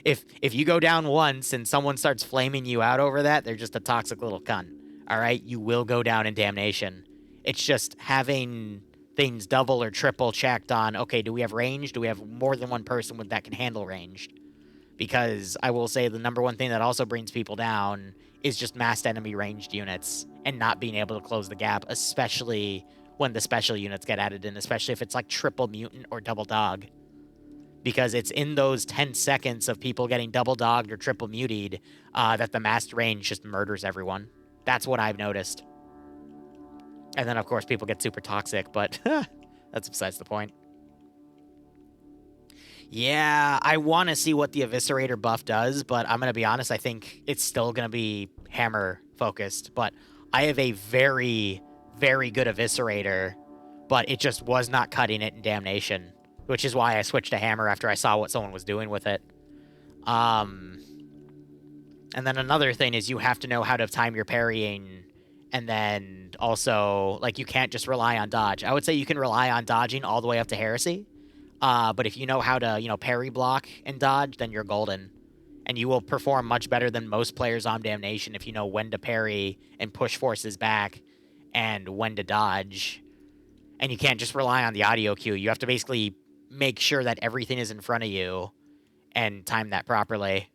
If you go down once and someone starts flaming you out over that, they're just a toxic little cunt. All right? You will go down in Damnation. It's just having things double or triple checked on, okay, do we have range? Do we have more than one person that can handle ranged? Because I will say the number one thing that also brings people down is just massed enemy ranged units and not being able to close the gap, especially when the special units get added in, especially if it's like triple mutant or double dog. Because it's in those 10 seconds of people getting double dogged or triple mutied that the massed range just murders everyone. That's what I've noticed. And then, of course, people get super toxic, but that's besides the point. Yeah, I want to see what the Eviscerator buff does, but I'm going to be honest, I think it's still going to be hammer-focused. But I have a very, very good Eviscerator, but it just was not cutting it in Damnation, which is why I switched to hammer after I saw what someone was doing with it. And then another thing is you have to know how to time your parrying, and then also, like, you can't just rely on dodge. I would say you can rely on dodging all the way up to Heresy. But if you know how to, parry block and dodge, then you're golden. And you will perform much better than most players on Damnation if you know when to parry and push forces back and when to dodge. And you can't just rely on the audio cue. You have to basically make sure that everything is in front of you and time that properly.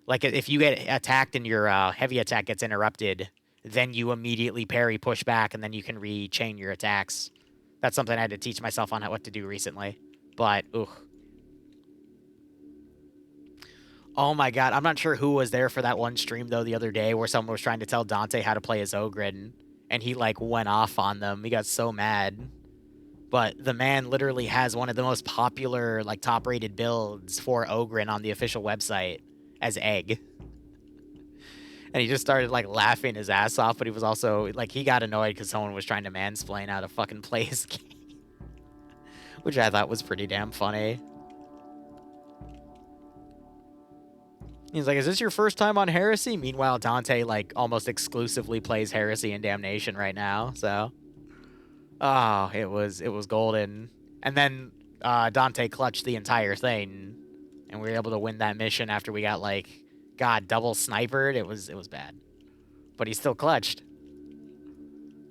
Like, if you get attacked and your heavy attack gets interrupted, then you immediately parry, push back, and then you can rechain your attacks. That's something I had to teach myself on what to do recently. But, ugh. Oh my god, I'm not sure who was there for that one stream, though, the other day where someone was trying to tell Dante how to play his Ogrin, and he, like, went off on them. He got so mad. But the man literally has one of the most popular, like, top-rated builds for Ogrin on the official website as Egg. And he just started, like, laughing his ass off, but he was also, like, he got annoyed because someone was trying to mansplain how to fucking play his game. Which I thought was pretty damn funny. He's like, is this your first time on Heresy? Meanwhile, Dante, like, almost exclusively plays Heresy and Damnation right now, so... Oh, it was golden. And then Dante clutched the entire thing, and we were able to win that mission after we got, like, God, double snipered. It was bad. But he still clutched.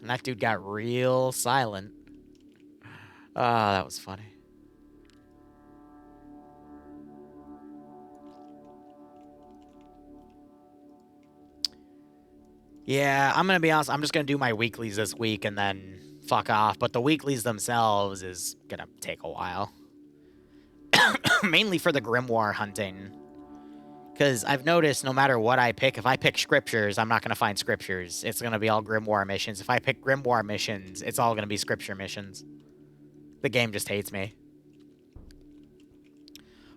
And that dude got real silent. Oh, that was funny. Yeah, I'm going to be honest. I'm just going to do my weeklies this week and then fuck off. But the weeklies themselves is going to take a while. Mainly for the grimoire hunting. Because I've noticed no matter what I pick, if I pick scriptures, I'm not going to find scriptures. It's going to be all grimoire missions. If I pick grimoire missions, it's all going to be scripture missions. The game just hates me.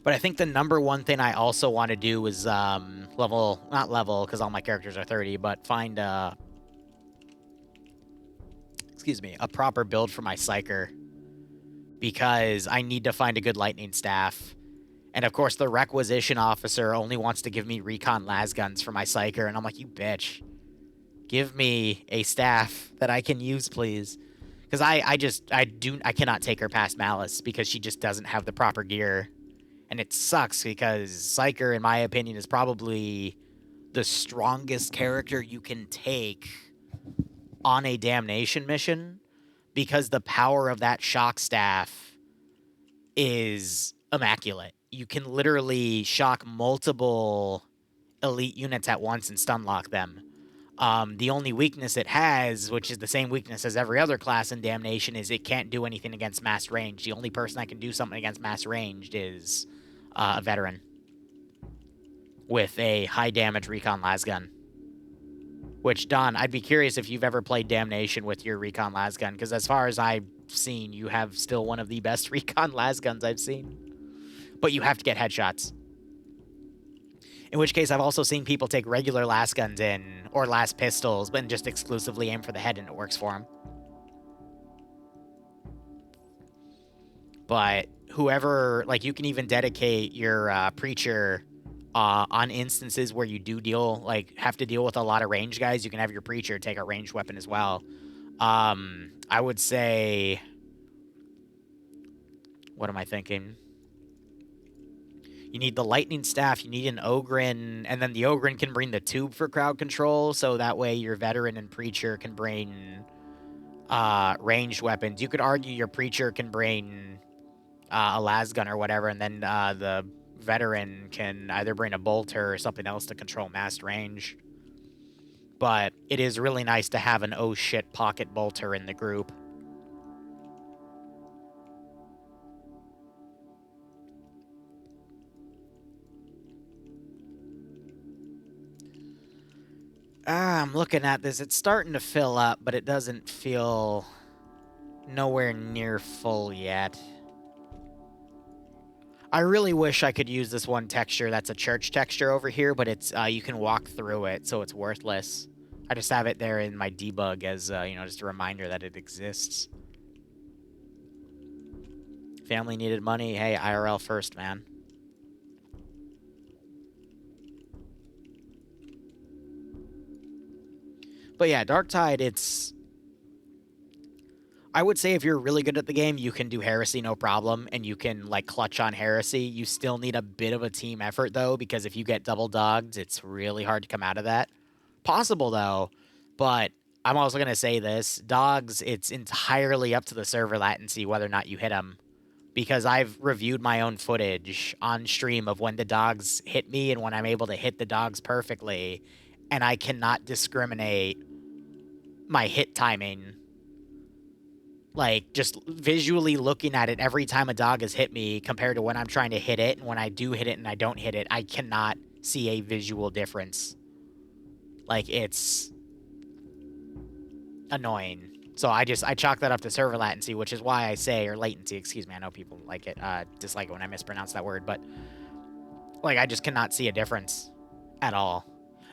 But I think the number one thing I also want to do is not level, because all my characters are 30, but find a proper build for my Psyker. Because I need to find a good lightning staff. And of course, the requisition officer only wants to give me recon las guns for my Psyker, and I'm like, you bitch. Give me a staff that I can use, please. Because I cannot take her past Malice because she just doesn't have the proper gear. And it sucks because Psyker, in my opinion, is probably the strongest character you can take on a damnation mission because the power of that shock staff is immaculate. You can literally shock multiple elite units at once and stun lock them. The only weakness it has, which is the same weakness as every other class in Damnation, is it can't do anything against mass range. The only person that can do something against mass ranged is a veteran with a high damage recon lasgun. Which, Don, I'd be curious if you've ever played Damnation with your recon lasgun, because as far as I've seen, you have still one of the best recon lasguns I've seen. But you have to get headshots. In which case, I've also seen people take regular lasguns in, or las pistols, but just exclusively aim for the head and it works for them. But whoever, like, you can even dedicate your Preacher on instances where you do have to deal with a lot of range guys. You can have your Preacher take a ranged weapon as well. I would say, what am I thinking? You need the lightning staff, you need an Ogren, and then the Ogren can bring the tube for crowd control, so that way your veteran and Preacher can bring ranged weapons. You could argue your Preacher can bring a lasgun or whatever, and then the veteran can either bring a bolter or something else to control mass range. But it is really nice to have an oh shit pocket bolter in the group. I'm looking at this. It's starting to fill up, but it doesn't feel nowhere near full yet. I really wish I could use this one texture that's a church texture over here, but it's you can walk through it, so it's worthless. I just have it there in my debug as, just a reminder that it exists. Family needed money. Hey, IRL first, man. But yeah, Darktide, I would say if you're really good at the game, you can do Heresy no problem, and you can, like, clutch on Heresy. You still need a bit of a team effort, though, because if you get double dogged, it's really hard to come out of that. Possible, though, but I'm also going to say this. Dogs, it's entirely up to the server latency whether or not you hit them, because I've reviewed my own footage on stream of when the dogs hit me and when I'm able to hit the dogs perfectly, and I cannot discriminate my hit timing. Like, just visually looking at it every time a dog has hit me compared to when I'm trying to hit it, and when I do hit it and I don't hit it, I cannot see a visual difference. Like, it's annoying. So I chalk that up to server latency, which is why I say, or latency, excuse me, I know people like it, dislike it when I mispronounce that word, but, like, I just cannot see a difference at all.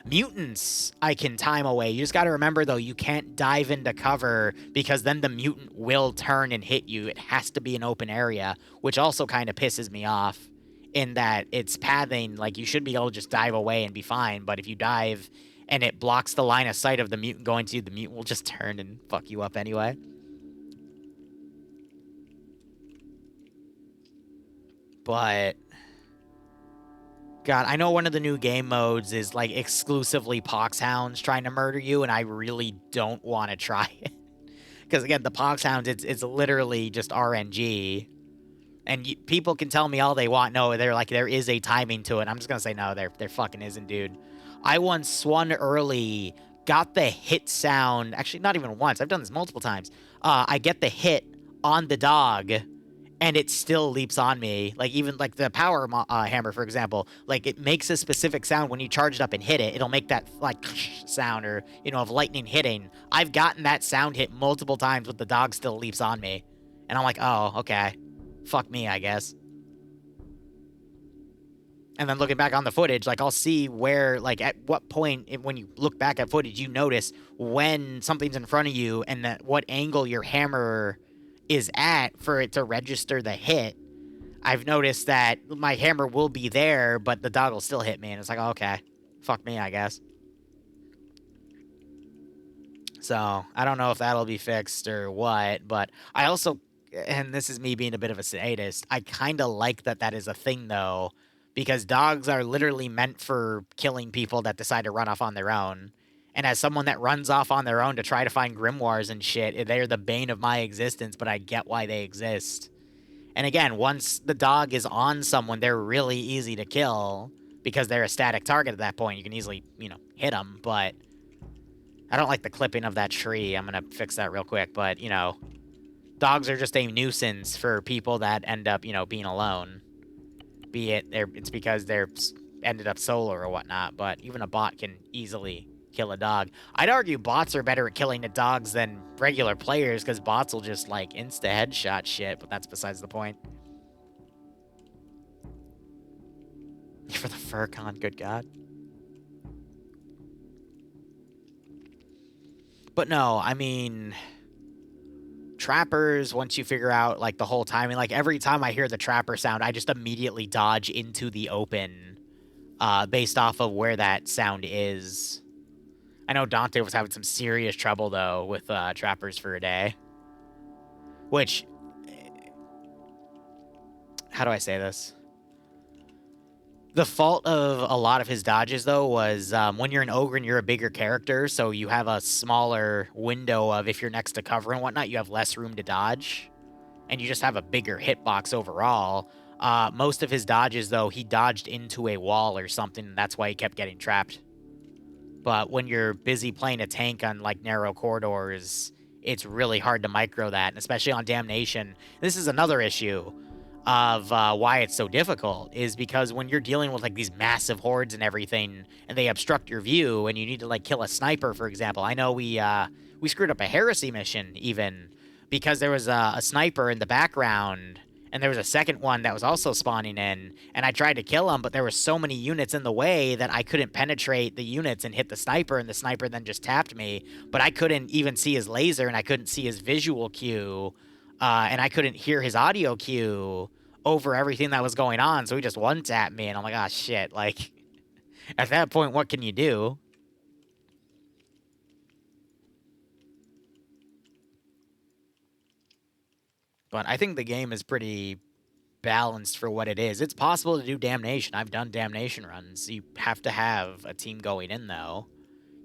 Mutants, I can time away. You just got to remember, though, you can't dive into cover because then the mutant will turn and hit you. It has to be an open area, which also kind of pisses me off in that it's pathing. Like, you should be able to just dive away and be fine, but if you dive and it blocks the line of sight of the mutant going to you, the mutant will just turn and fuck you up anyway. But God, I know one of the new game modes is, like, exclusively Poxhounds trying to murder you, and I really don't want to try it. Because, again, the Poxhounds, it's literally just RNG. And people can tell me all they want. No, they're like, there is a timing to it. I'm just going to say, no, there fucking isn't, dude. I once swung early, got the hit sound. Actually, not even once. I've done this multiple times. I get the hit on the dog, and it still leaps on me. Like, even, like, the power hammer, for example, like, it makes a specific sound when you charge it up and hit it. It'll make that, like, sound, or, of lightning hitting. I've gotten that sound hit multiple times, but the dog still leaps on me. And I'm like, oh, okay. Fuck me, I guess. And then looking back on the footage, like, I'll see where, like, at what point, when you look back at footage, you notice when something's in front of you and what angle your hammer is at for it to register the hit. I've noticed that my hammer will be there, but the dog will still hit me, and it's like, oh, okay, fuck me, I guess. So I don't know if that'll be fixed or what, but I also, and this is me being a bit of a sadist, I kind of like that that is a thing though, because dogs are literally meant for killing people that decide to run off on their own. And as someone that runs off on their own to try to find grimoires and shit, they're the bane of my existence, but I get why they exist. And again, once the dog is on someone, they're really easy to kill because they're a static target at that point. You can easily, hit them, but I don't like the clipping of that tree. I'm going to fix that real quick. But, dogs are just a nuisance for people that end up, being alone. Be it it's because they're ended up solo or whatnot. But even a bot can easily kill a dog. I'd argue bots are better at killing the dogs than regular players because bots will just, like, insta-headshot shit. But that's besides the point. For the Furcon, good God. But no, I mean, trappers, once you figure out, like, the whole timing, like, every time I hear the trapper sound, I just immediately dodge into the open, based off of where that sound is. I know Dante was having some serious trouble, though, with, trappers for a day. Which, how do I say this? The fault of a lot of his dodges, though, was when you're an ogre and you're a bigger character, so you have a smaller window of if you're next to cover and whatnot, you have less room to dodge, and you just have a bigger hitbox overall. Most of his dodges, though, he dodged into a wall or something, and that's why he kept getting trapped. But when you're busy playing a tank on, like, narrow corridors, it's really hard to micro that, and especially on Damnation. This is another issue of why it's so difficult, is because when you're dealing with, like, these massive hordes and everything, and they obstruct your view, and you need to, like, kill a sniper, for example. I know we screwed up a heresy mission, even, because there was a sniper in the background, and there was a second one that was also spawning in, and I tried to kill him, but there were so many units in the way that I couldn't penetrate the units and hit the sniper, and the sniper then just tapped me, but I couldn't even see his laser, and I couldn't see his visual cue, and I couldn't hear his audio cue over everything that was going on, so he just one-tapped me, and I'm like, ah, shit, like, at that point, what can you do? But I think the game is pretty balanced for what it is. It's possible to do Damnation. I've done Damnation runs. You have to have a team going in, though.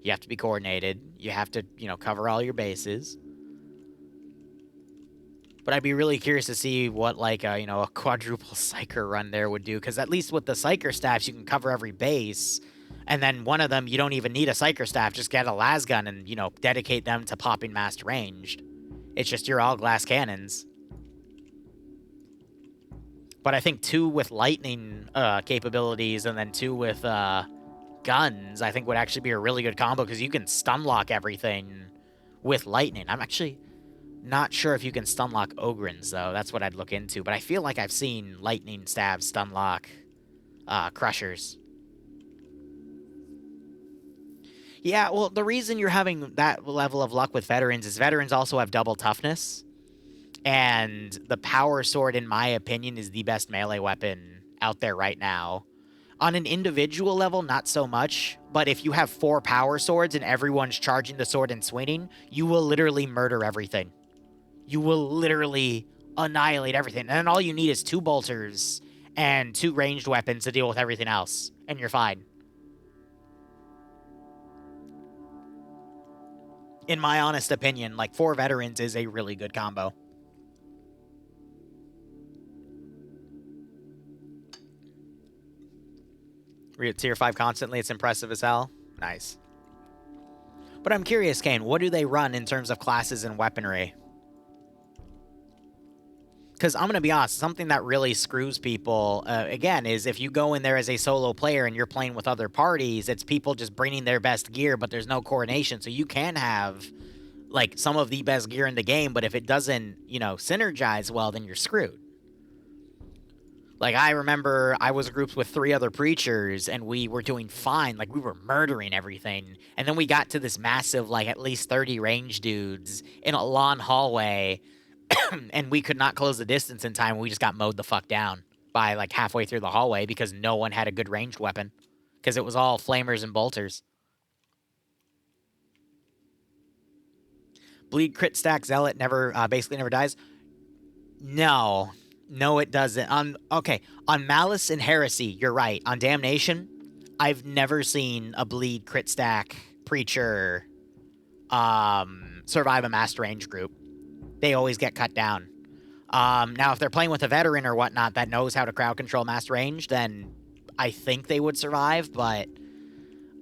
You have to be coordinated. You have to, cover all your bases. But I'd be really curious to see what, like, a quadruple Psyker run there would do. Because at least with the Psyker staffs, you can cover every base. And then one of them, you don't even need a Psyker staff. Just get a las gun and, dedicate them to popping massed ranged. It's just you're all glass cannons. But I think 2 with lightning capabilities and then 2 with guns, I think would actually be a really good combo because you can stun lock everything with lightning. I'm actually not sure if you can stun lock Ogrins, though. That's what I'd look into. But I feel like I've seen lightning stabs stun lock crushers. Yeah, well, the reason you're having that level of luck with veterans is veterans also have double toughness. And the power sword, in my opinion, is the best melee weapon out there right now. On an individual level, not so much. But if you have 4 power swords and everyone's charging the sword and swinging, you will literally murder everything. You will literally annihilate everything. And then all you need is 2 bolters and 2 ranged weapons to deal with everything else. And you're fine. In my honest opinion, like, 4 veterans is a really good combo. We're at tier 5 constantly. It's impressive as hell. Nice. But I'm curious, Kane, what do they run in terms of classes and weaponry? Because I'm going to be honest, something that really screws people, again, is if you go in there as a solo player and you're playing with other parties, it's people just bringing their best gear, but there's no coordination. So you can have, like, some of the best gear in the game, but if it doesn't, synergize well, then you're screwed. Like, I remember I was grouped with 3 other preachers, and we were doing fine. Like, we were murdering everything. And then we got to this massive, like, at least 30 range dudes in a long hallway, and we could not close the distance in time. We just got mowed the fuck down by, like, halfway through the hallway because no one had a good ranged weapon. Because it was all flamers and bolters. Bleed crit stack Zealot never basically never dies. No, it doesn't. Okay, on Malice and Heresy, you're right. On Damnation, I've never seen a bleed crit stack Preacher survive a master range group. They always get cut down. Now, if they're playing with a veteran or whatnot that knows how to crowd control master range, then I think they would survive, but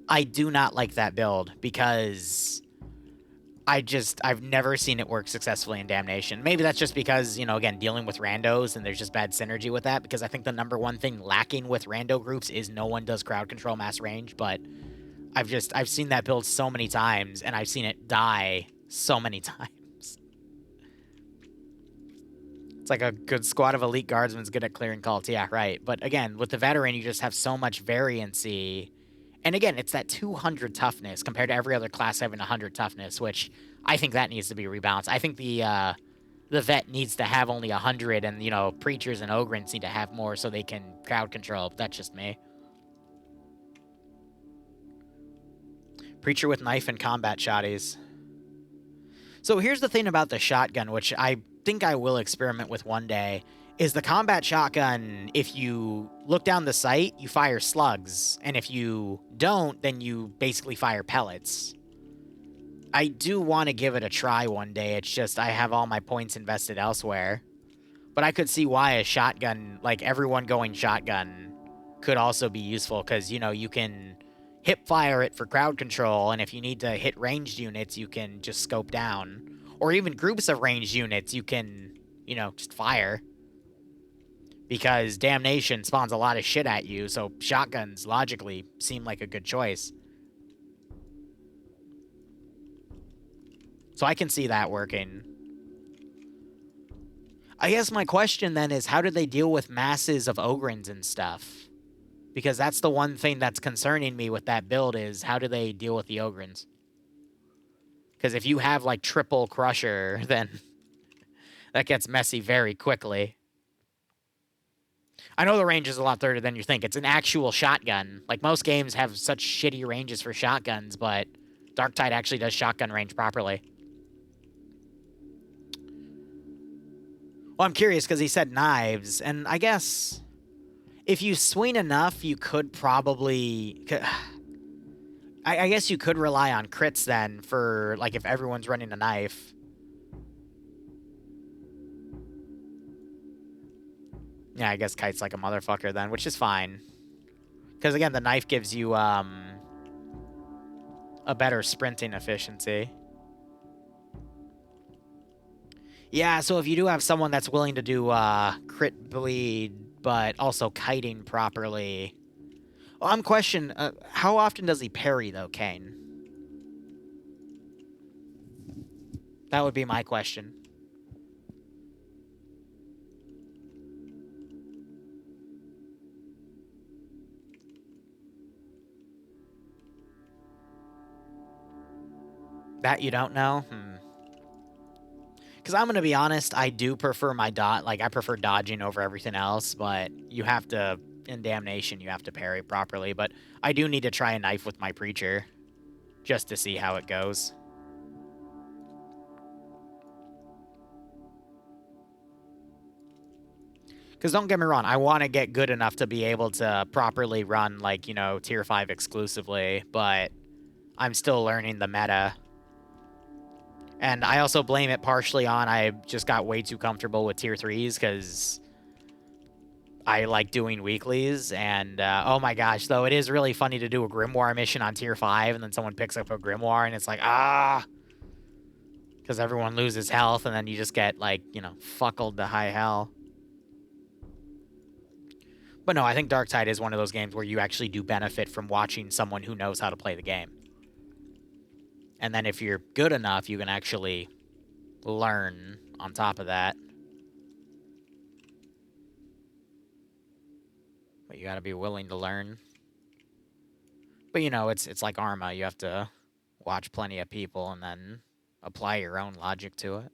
I do not like that build because I've never seen it work successfully in Damnation. Maybe that's just because, you know, again, dealing with randos and there's just bad synergy with that, because I think the number one thing lacking with rando groups is no one does crowd control mass range, but I've seen that build so many times and I've seen it die so many times. It's like a good squad of elite guardsmen's good at clearing cults. Yeah, right. But again, with the veteran, you just have so much variancy. And again, it's that 200 toughness compared to every other class having 100 toughness, which I think that needs to be rebalanced. I think the vet needs to have only 100, and, you know, preachers and ogrins need to have more so they can crowd control. But that's just me. Preacher with knife and combat shotties. So here's the thing about the shotgun, which I think I will experiment with one day, is the combat shotgun, if you look down the sight, you fire slugs. And if you don't, then you basically fire pellets. I do want to give it a try one day. It's just I have all my points invested elsewhere. But I could see why a shotgun, like everyone going shotgun, could also be useful. Because, you know, you can hip fire it for crowd control. And if you need to hit ranged units, you can just scope down. Or even groups of ranged units, you can, you know, just fire. Because Damnation spawns a lot of shit at you, so shotguns logically seem like a good choice. So I can see that working. I guess my question then is, how do they deal with masses of ogrins and stuff? Because that's the one thing that's concerning me with that build, is how do they deal with the ogrins? Because if you have, like, triple Crusher, then that gets messy very quickly. I know the range is a lot further than you think. It's an actual shotgun. Like, most games have such shitty ranges for shotguns, but Darktide actually does shotgun range properly. Well, I'm curious because he said knives, and I guess if you swing enough, you could probably... I guess you could rely on crits then for, like, if everyone's running a knife. Yeah, I guess Kite's like a motherfucker then, which is fine. Because, again, the knife gives you a better sprinting efficiency. Yeah, so if you do have someone that's willing to do crit bleed, but also kiting properly... Well, I'm questioning, how often does he parry, though, Kane? That would be my question. That you don't know? Because I'm going to be honest, I do prefer my dot. Like, I prefer dodging over everything else, but you have to, in Damnation, you have to parry properly. But I do need to try a knife with my Preacher, just to see how it goes. Because don't get me wrong, I want to get good enough to be able to properly run, like, you know, Tier 5 exclusively, but I'm still learning the meta. And I also blame it partially on I just got way too comfortable with Tier 3s because I like doing weeklies. And, oh my gosh, though, it is really funny to do a Grimoire mission on Tier 5 and then someone picks up a Grimoire and it's like, ah! Because everyone loses health and then you just get, like, you know, fuckled to high hell. But no, I think Darktide is one of those games where you actually do benefit from watching someone who knows how to play the game. And then if you're good enough, you can actually learn on top of that. But you gotta be willing to learn. But, you know, it's like Arma. You have to watch plenty of people and then apply your own logic to it.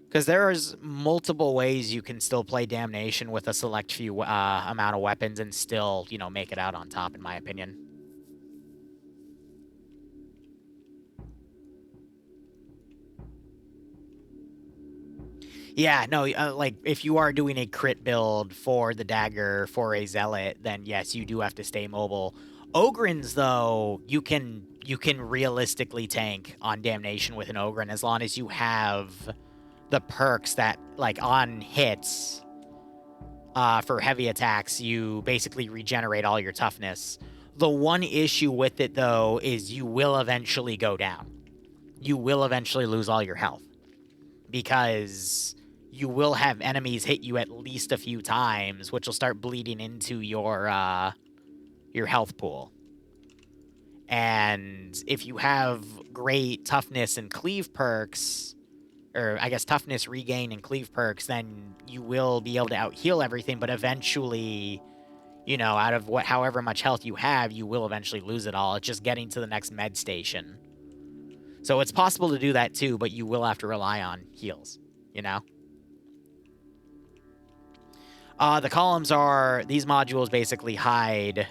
Because there's multiple ways you can still play Damnation with a select few amount of weapons and still, you know, make it out on top, in my opinion. Yeah, no, like, if you are doing a crit build for the dagger for a zealot, then yes, you do have to stay mobile. Ogrins, though, you can realistically tank on damnation with an Ogrin as long as you have the perks that, like, on hits, for heavy attacks, you basically regenerate all your toughness. The one issue with it, though, is you will eventually go down. You will eventually lose all your health. Because you will have enemies hit you at least a few times, which will start bleeding into your health pool. And if you have great toughness and cleave perks, or I guess toughness, regain, and cleave perks, then you will be able to out-heal everything, but eventually, you know, out of however much health you have, you will eventually lose it all. It's just getting to the next med station. So it's possible to do that too, but you will have to rely on heals, you know? The columns are, these modules basically hide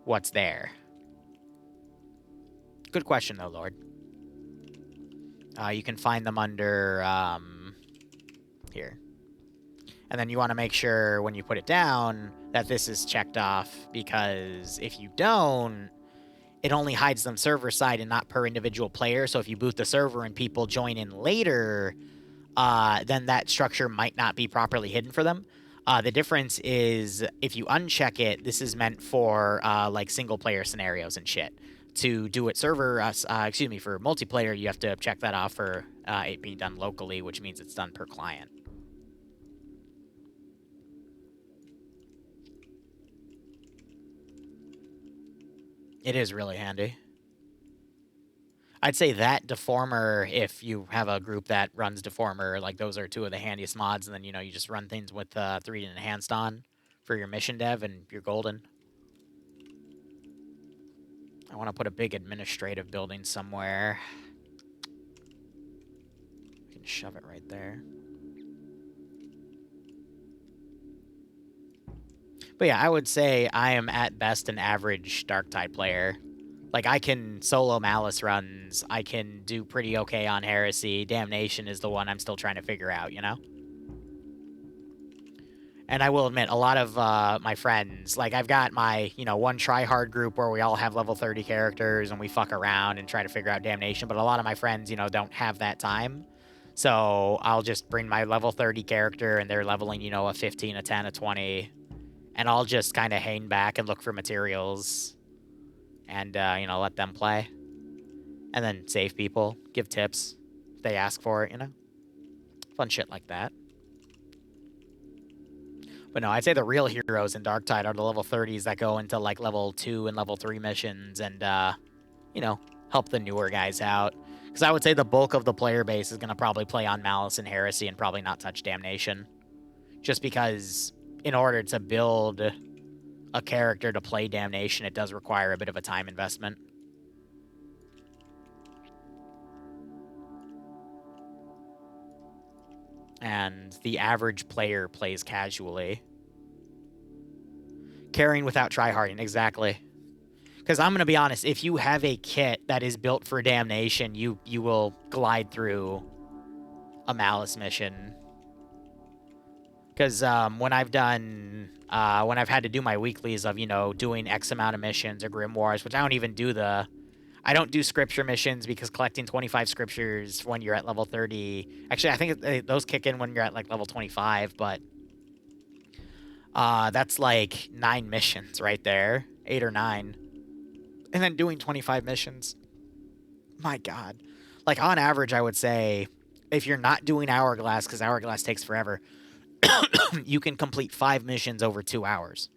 what's there. Good question, though, Lord. You can find them under, here. And then you want to make sure when you put it down that this is checked off, because if you don't, it only hides them server side and not per individual player. So if you boot the server and people join in later, then that structure might not be properly hidden for them. The difference is if you uncheck it, this is meant for like single player scenarios and shit. To do it server, for multiplayer, you have to check that off for it being done locally, which means it's done per client. It is really handy. I'd say that Deformer, if you have a group that runs Deformer, like those are two of the handiest mods, and then, you know, you just run things with 3D Enhanced on for your mission dev, and you're golden. I want to put a big administrative building somewhere. I can shove it right there. But yeah, I would say I am at best an average Darktide player. Like, I can solo Malice runs, I can do pretty okay on Heresy. Damnation is the one I'm still trying to figure out, you know? And I will admit, a lot of my friends, like, I've got my, you know, one try-hard group where we all have level 30 characters and we fuck around and try to figure out Damnation, but a lot of my friends, you know, don't have that time. So I'll just bring my level 30 character and they're leveling, you know, a 15, a 10, a 20, and I'll just kind of hang back and look for materials and, you know, let them play. And then save people, give tips if they ask for it, you know? Fun shit like that. But no, I'd say the real heroes in Darktide are the level 30s that go into, like, level 2 and level 3 missions and, you know, help the newer guys out. Because I would say the bulk of the player base is going to probably play on Malice and Heresy and probably not touch Damnation. Just because in order to build a character to play Damnation, it does require a bit of a time investment. And the average player plays casually. Carrying without tryharding, exactly. Because I'm going to be honest, if you have a kit that is built for Damnation, you will glide through a Malice mission. Because when I've done, when I've had to do my weeklies of, you know, doing X amount of missions or Grimoires, which I don't even do I don't do scripture missions because collecting 25 scriptures when you're at level 30... Actually, I think those kick in when you're at, like, level 25, but... that's, like, 9 missions right there. 8 or 9. And then doing 25 missions. My God. Like, on average, I would say, if you're not doing Hourglass, because Hourglass takes forever, you can complete 5 missions over 2 hours.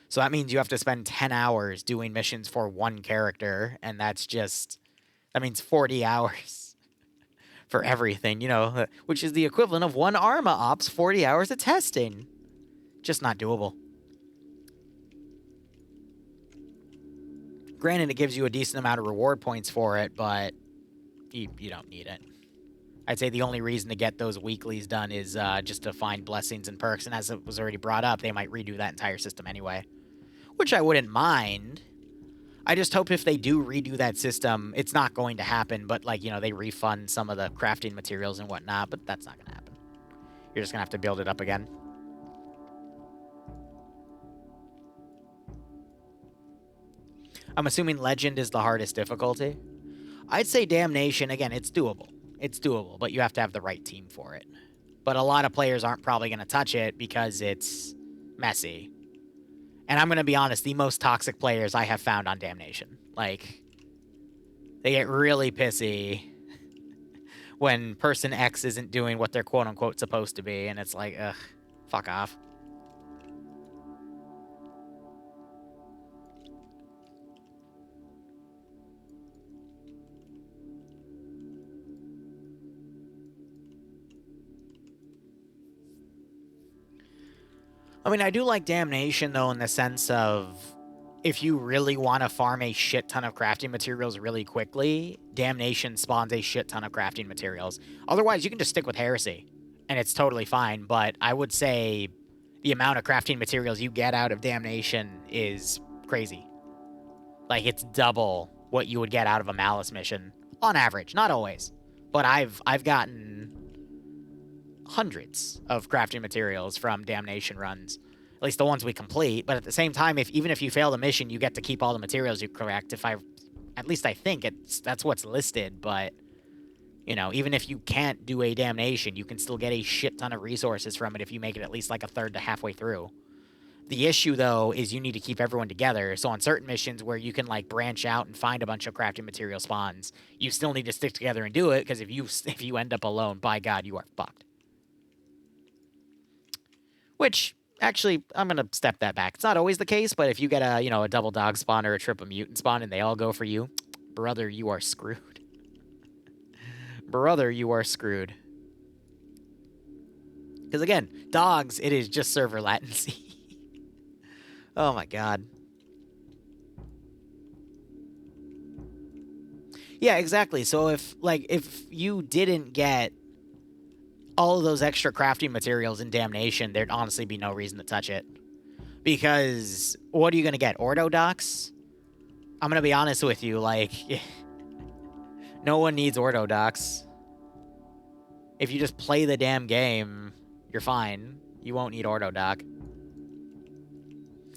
So that means you have to spend 10 hours doing missions for one character, and that's just... That means 40 hours for everything, you know, which is the equivalent of one Arma Ops 40 hours of testing. Just not doable. Granted, it gives you a decent amount of reward points for it, but you don't need it. I'd say the only reason to get those weeklies done is just to find blessings and perks, and as it was already brought up, they might redo that entire system anyway. Which I wouldn't mind. I just hope if they do redo that system, it's not going to happen, but, like, you know, they refund some of the crafting materials and whatnot, but that's not going to happen. You're just going to have to build it up again. I'm assuming Legend is the hardest difficulty. I'd say Damnation, again, it's doable. It's doable, but you have to have the right team for it. But a lot of players aren't probably going to touch it because it's messy. And I'm going to be honest, the most toxic players I have found on Damnation. Like, they get really pissy when person X isn't doing what they're quote-unquote supposed to be, and it's like, ugh, fuck off. I mean, I do like Damnation, though, in the sense of if you really want to farm a shit ton of crafting materials really quickly, Damnation spawns a shit ton of crafting materials. Otherwise, you can just stick with Heresy, and it's totally fine, but I would say the amount of crafting materials you get out of Damnation is crazy. Like, it's double what you would get out of a Malice mission, on average. Not always, but I've gotten hundreds of crafting materials from Damnation runs, at least the ones we complete. But at the same time, even if you fail the mission, you get to keep all the materials you collect. At least I think that's what's listed. But you know, even if you can't do a Damnation, you can still get a shit ton of resources from it if you make it at least like a third to halfway through. The issue, though, is you need to keep everyone together. So on certain missions where you can, like, branch out and find a bunch of crafting material spawns, you still need to stick together and do it, because if you end up alone, by God, you are fucked. Which, actually, I'm going to step that back. It's not always the case, but if you get a double dog spawn or a triple mutant spawn and they all go for you, brother, you are screwed. Brother, you are screwed. Because, again, dogs, it is just server latency. Oh, my God. Yeah, exactly. So if you didn't get all of those extra crafting materials in Damnation, there'd honestly be no reason to touch it. Because what are you going to get? Ordo docs? I'm going to be honest with you, like, no one needs Ordo docs. If you just play the damn game, you're fine. You won't need Ordo doc.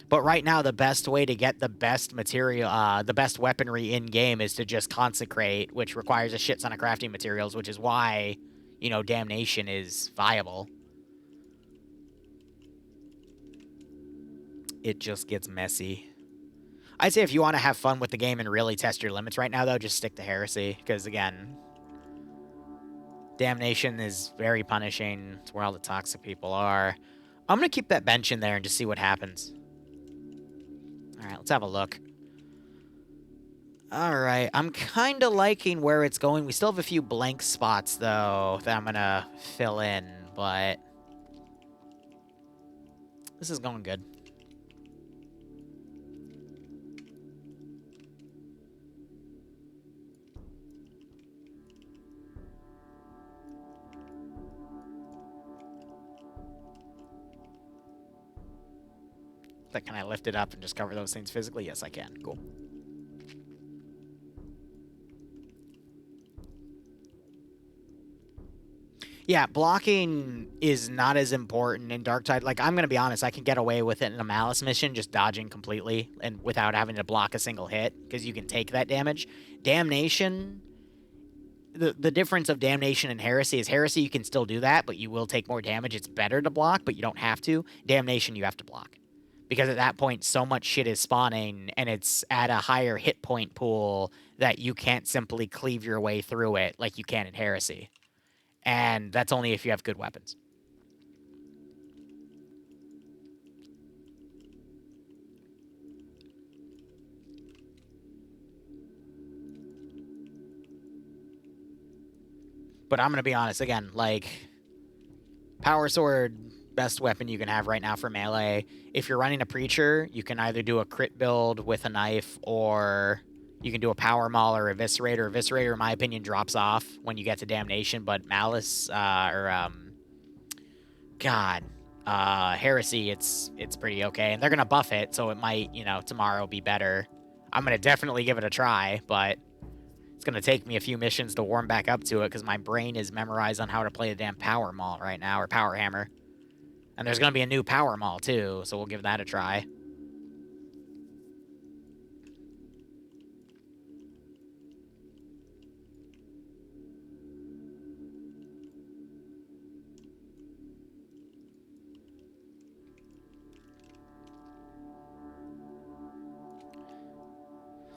But right now, the best way to get the best material, the best weaponry in-game is to just consecrate, which requires a shit ton of crafting materials, which is why, you know, Damnation is viable. It just gets messy. I'd say if you want to have fun with the game and really test your limits right now, though, just stick to Heresy. Because, again, Damnation is very punishing. It's where all the toxic people are. I'm going to keep that bench in there and just see what happens. Alright, let's have a look. Alright, I'm kind of liking where it's going. We still have a few blank spots, though, that I'm going to fill in, but this is going good. Can I lift it up and just cover those things physically? Yes, I can. Cool. Yeah, blocking is not as important in Darktide. Like, I'm going to be honest, I can get away with it in a Malice mission, just dodging completely and without having to block a single hit, because you can take that damage. Damnation, the difference of Damnation and Heresy is Heresy, you can still do that, but you will take more damage. It's better to block, but you don't have to. Damnation, you have to block. Because at that point, so much shit is spawning, and it's at a higher hit point pool that you can't simply cleave your way through it like you can in Heresy. And that's only if you have good weapons. But I'm going to be honest, again, like, Power Sword, best weapon you can have right now for melee. If you're running a Preacher, you can either do a crit build with a knife, or you can do a Power Maul or Eviscerator. Eviscerator, in my opinion, drops off when you get to Damnation, but Malice, Heresy, it's pretty okay. And they're going to buff it, so it might, you know, tomorrow be better. I'm going to definitely give it a try, but it's going to take me a few missions to warm back up to it because my brain is memorized on how to play the damn Power Maul right now, or Power Hammer. And there's going to be a new Power Maul, too, so we'll give that a try.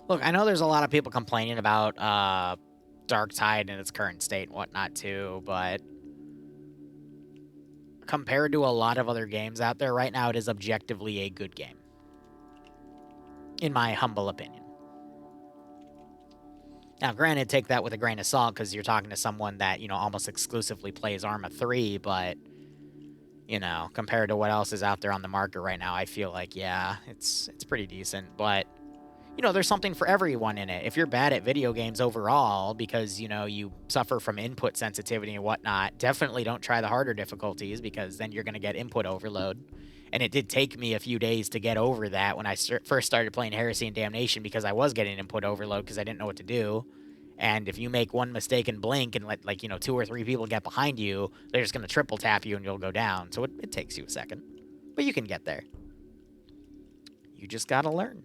Look, I know there's a lot of people complaining about Darktide in its current state and whatnot, too, but compared to a lot of other games out there right now, it is objectively a good game. In my humble opinion. Now, granted, take that with a grain of salt, because you're talking to someone that, you know, almost exclusively plays Arma 3, but, you know, compared to what else is out there on the market right now, I feel like, yeah, it's pretty decent, but you know, there's something for everyone in it. If you're bad at video games overall because, you know, you suffer from input sensitivity and whatnot, definitely don't try the harder difficulties because then you're going to get input overload. And it did take me a few days to get over that when I first started playing Heresy and Damnation because I was getting input overload because I didn't know what to do. And if you make one mistake and blink and let, like, you know, 2 or 3 people get behind you, they're just going to triple tap you and you'll go down. So it takes you a second. But you can get there. You just got to learn.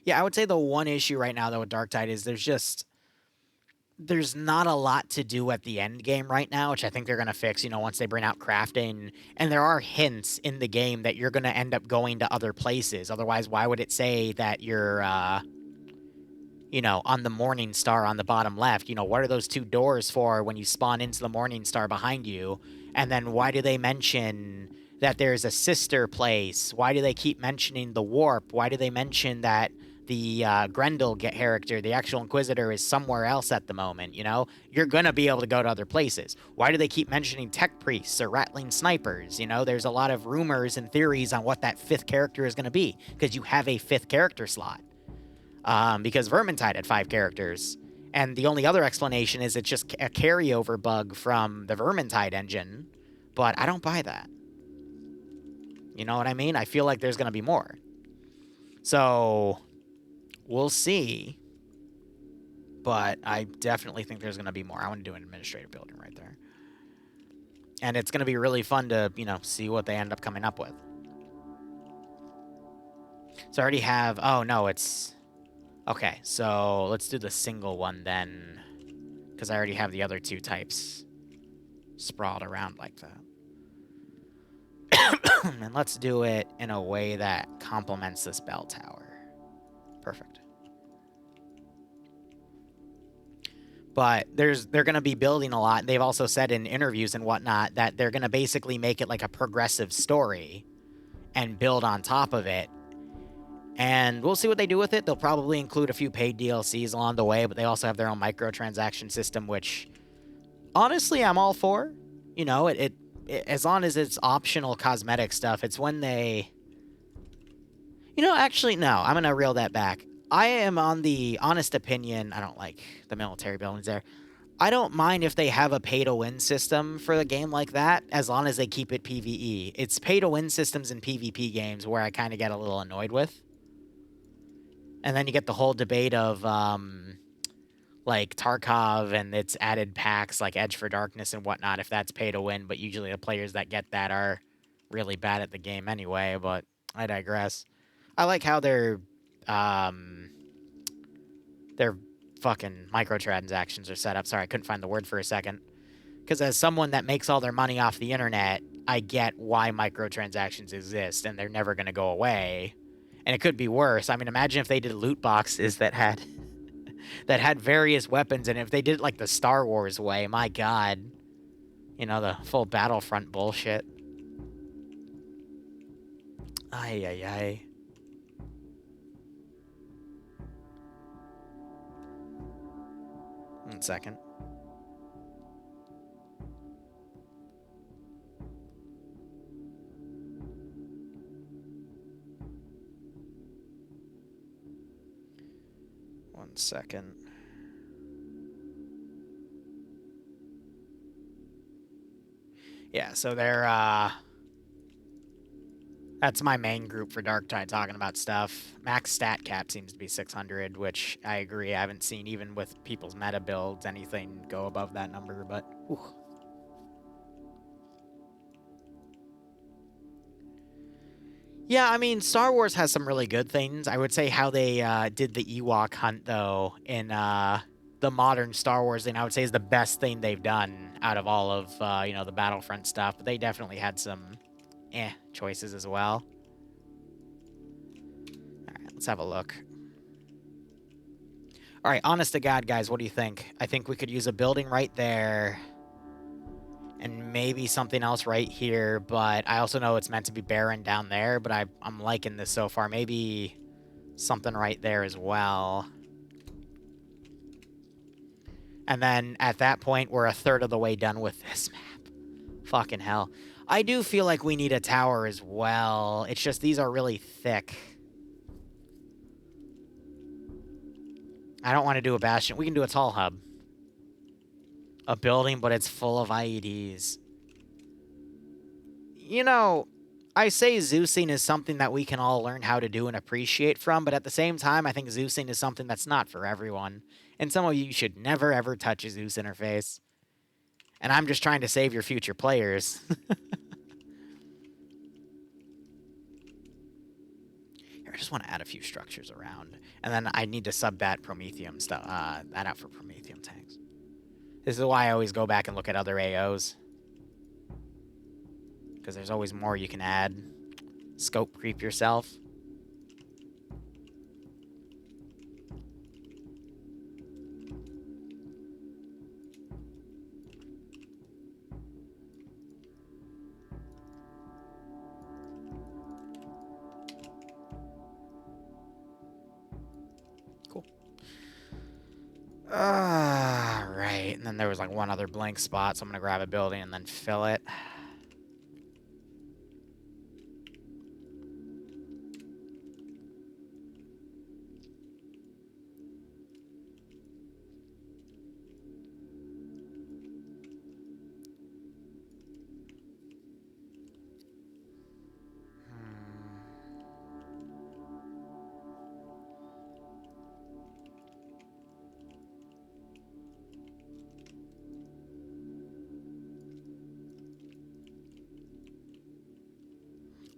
Yeah, I would say the one issue right now, though, with Darktide is there's not a lot to do at the end game right now, which I think they're going to fix, you know, once they bring out crafting. And there are hints in the game that you're going to end up going to other places. Otherwise, why would it say that you're, you know, on the Morning Star on the bottom left? You know, what are those 2 doors for when you spawn into the Morning Star behind you? And then why do they mention that there's a sister place? Why do they keep mentioning the Warp? Why do they mention that the Grendel character, the actual Inquisitor, is somewhere else at the moment, you know? You're gonna be able to go to other places. Why do they keep mentioning tech priests or rattling snipers? You know, there's a lot of rumors and theories on what that 5th character is gonna be, because you have a 5th character slot. Because Vermintide had 5 characters. And the only other explanation is it's just a carryover bug from the Vermintide engine, but I don't buy that. You know what I mean? I feel like there's gonna be more. So we'll see, but I definitely think there's going to be more. I want to do an administrative building right there. And it's going to be really fun to, you know, see what they end up coming up with. So I already have... Oh, no, it's... Okay, so let's do the single one then, because I already have the other 2 types sprawled around like that. And let's do it in a way that complements this bell tower. Perfect. But they're going to be building a lot. They've also said in interviews and whatnot that they're going to basically make it like a progressive story and build on top of it. And we'll see what they do with it. They'll probably include a few paid DLCs along the way, but they also have their own microtransaction system, which honestly I'm all for. You know, it as long as it's optional cosmetic stuff. It's when they... You know, actually, no, I'm going to reel that back. I am on the honest opinion, I don't like the military buildings there. I don't mind if they have a pay-to-win system for a game like that, as long as they keep it PvE. It's pay-to-win systems in PvP games where I kind of get a little annoyed with. And then you get the whole debate of, like, Tarkov and its added packs, like Edge for Darkness and whatnot, if that's pay-to-win. But usually the players that get that are really bad at the game anyway, but I digress. I like how their fucking microtransactions are set up. Sorry, I couldn't find the word for a second. Because as someone that makes all their money off the internet, I get why microtransactions exist, and they're never going to go away. And it could be worse. I mean, imagine if they did loot boxes that had that had various weapons, and if they did it like the Star Wars way, my God. You know, the full Battlefront bullshit. Ay, ay, ay. One second. One second. Yeah, so they're, that's my main group for Darktide talking about stuff. Max stat cap seems to be 600, which I agree. I haven't seen, even with people's meta builds, anything go above that number, but... Whew. Yeah, I mean, Star Wars has some really good things. I would say how they did the Ewok hunt, though, in the modern Star Wars thing, I would say is the best thing they've done out of all of, you know, the Battlefront stuff. But they definitely had some choices as well. All right, let's have a look. All right, honest to God, guys, what do you think? I think we could use a building right there and maybe something else right here, but I also know it's meant to be barren down there, but I'm liking this so far. Maybe something right there as well. And then at that point, we're a third of the way done with this map. Fucking hell. I do feel like we need a tower as well. It's just these are really thick. I don't want to do a bastion. We can do a tall hub. A building, but it's full of IEDs. You know, I say Zeusing is something that we can all learn how to do and appreciate from, but at the same time, I think Zeusing is something that's not for everyone. And some of you should never, ever touch a Zeus interface. And I'm just trying to save your future players. Here, I just want to add a few structures around. And then I need to sub that Prometheum stuff, that out for Prometheum tanks. This is why I always go back and look at other AOs. Because there's always more you can add. Scope creep yourself. Cool. Right. And then there was like one other blank spot, so I'm going to grab a building and then fill it.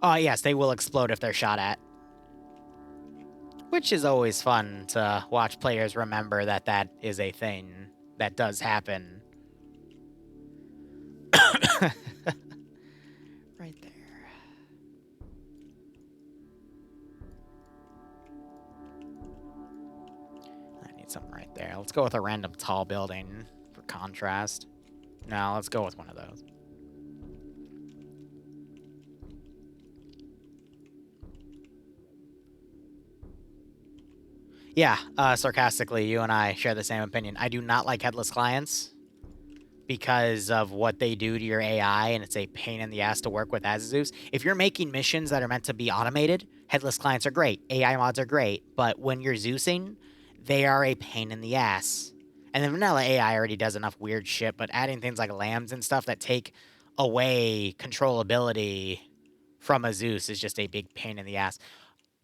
Oh, yes, they will explode if they're shot at. Which is always fun to watch players remember that that is a thing that does happen. Right there. I need something right there. Let's go with a random tall building for contrast. No, let's go with one of those. Yeah, sarcastically, you and I share the same opinion. I do not like headless clients because of what they do to your AI, and it's a pain in the ass to work with as Zeus. If you're making missions that are meant to be automated, headless clients are great. AI mods are great, but when you're Zeusing, they are a pain in the ass. And then vanilla AI already does enough weird shit, but adding things like lambs and stuff that take away controllability from a Zeus is just a big pain in the ass.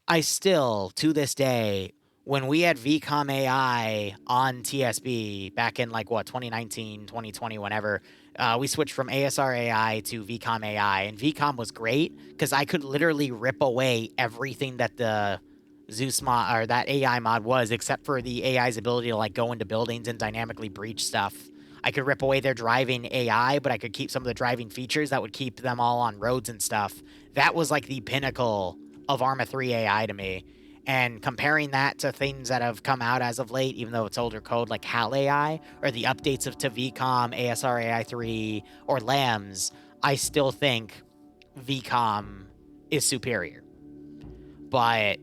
I still, to this day, when we had VCOM AI on TSB back in like what, 2019, 2020, whenever, we switched from ASR AI to VCOM AI, and VCOM was great because I could literally rip away everything that the Zeus mod or that AI mod was, except for the AI's ability to like go into buildings and dynamically breach stuff. I could rip away their driving AI, but I could keep some of the driving features that would keep them all on roads and stuff. That was like the pinnacle of Arma 3 AI to me. And comparing that to things that have come out as of late, even though it's older code, like HAL AI, or the updates to VCOM, ASR AI 3, or LAMS, I still think VCOM is superior. But,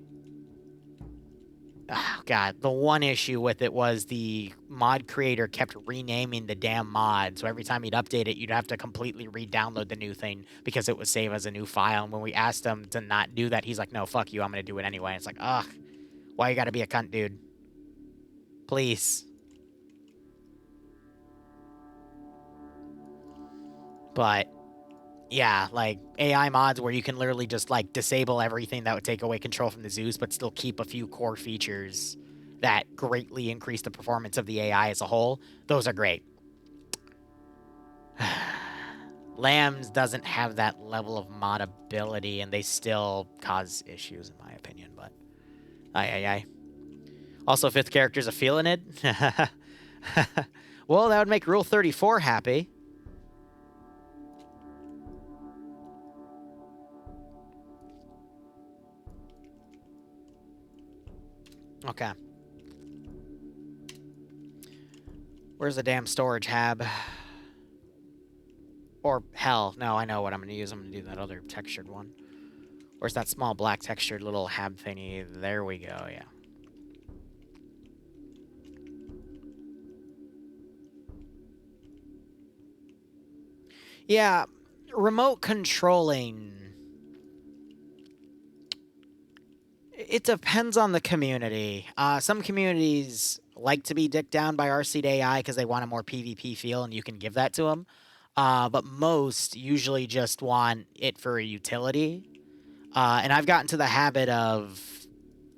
oh God, the one issue with it was the mod creator kept renaming the damn mod. So every time he'd update it, you'd have to completely re-download the new thing because it would save as a new file. And when we asked him to not do that, he's like, no, fuck you, I'm going to do it anyway. And it's like, ugh, why you got to be a cunt, dude? Please. But Yeah, like AI mods where you can literally just like disable everything that would take away control from the Zeus, but still keep a few core features that greatly increase the performance of the AI as a whole. Those are great. Lambs doesn't have that level of modability, and they still cause issues, in my opinion, but aye. Also, 5th character's a feeling it. Well, that would make Rule 34 happy. Okay. Where's the damn storage hab? Or hell, no, I know what I'm going to use. I'm going to do that other textured one. Where's that small black textured little hab thingy? There we go, yeah. Yeah, remote controlling. It depends on the community. Some communities like to be dicked down by RC'd AI because they want a more PvP feel, and you can give that to them. But most usually just want it for a utility. And I've gotten to the habit of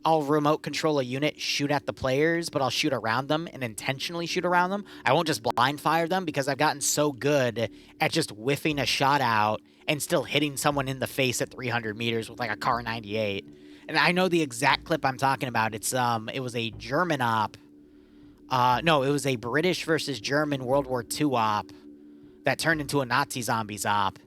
I'll remote control a unit, shoot at the players, but I'll shoot around them and intentionally shoot around them. I won't just blind fire them because I've gotten so good at just whiffing a shot out and still hitting someone in the face at 300 meters with like a Car 98. And I know the exact clip I'm talking about. It was a German op. No, it was a British versus German World War II op that turned into a Nazi zombies op.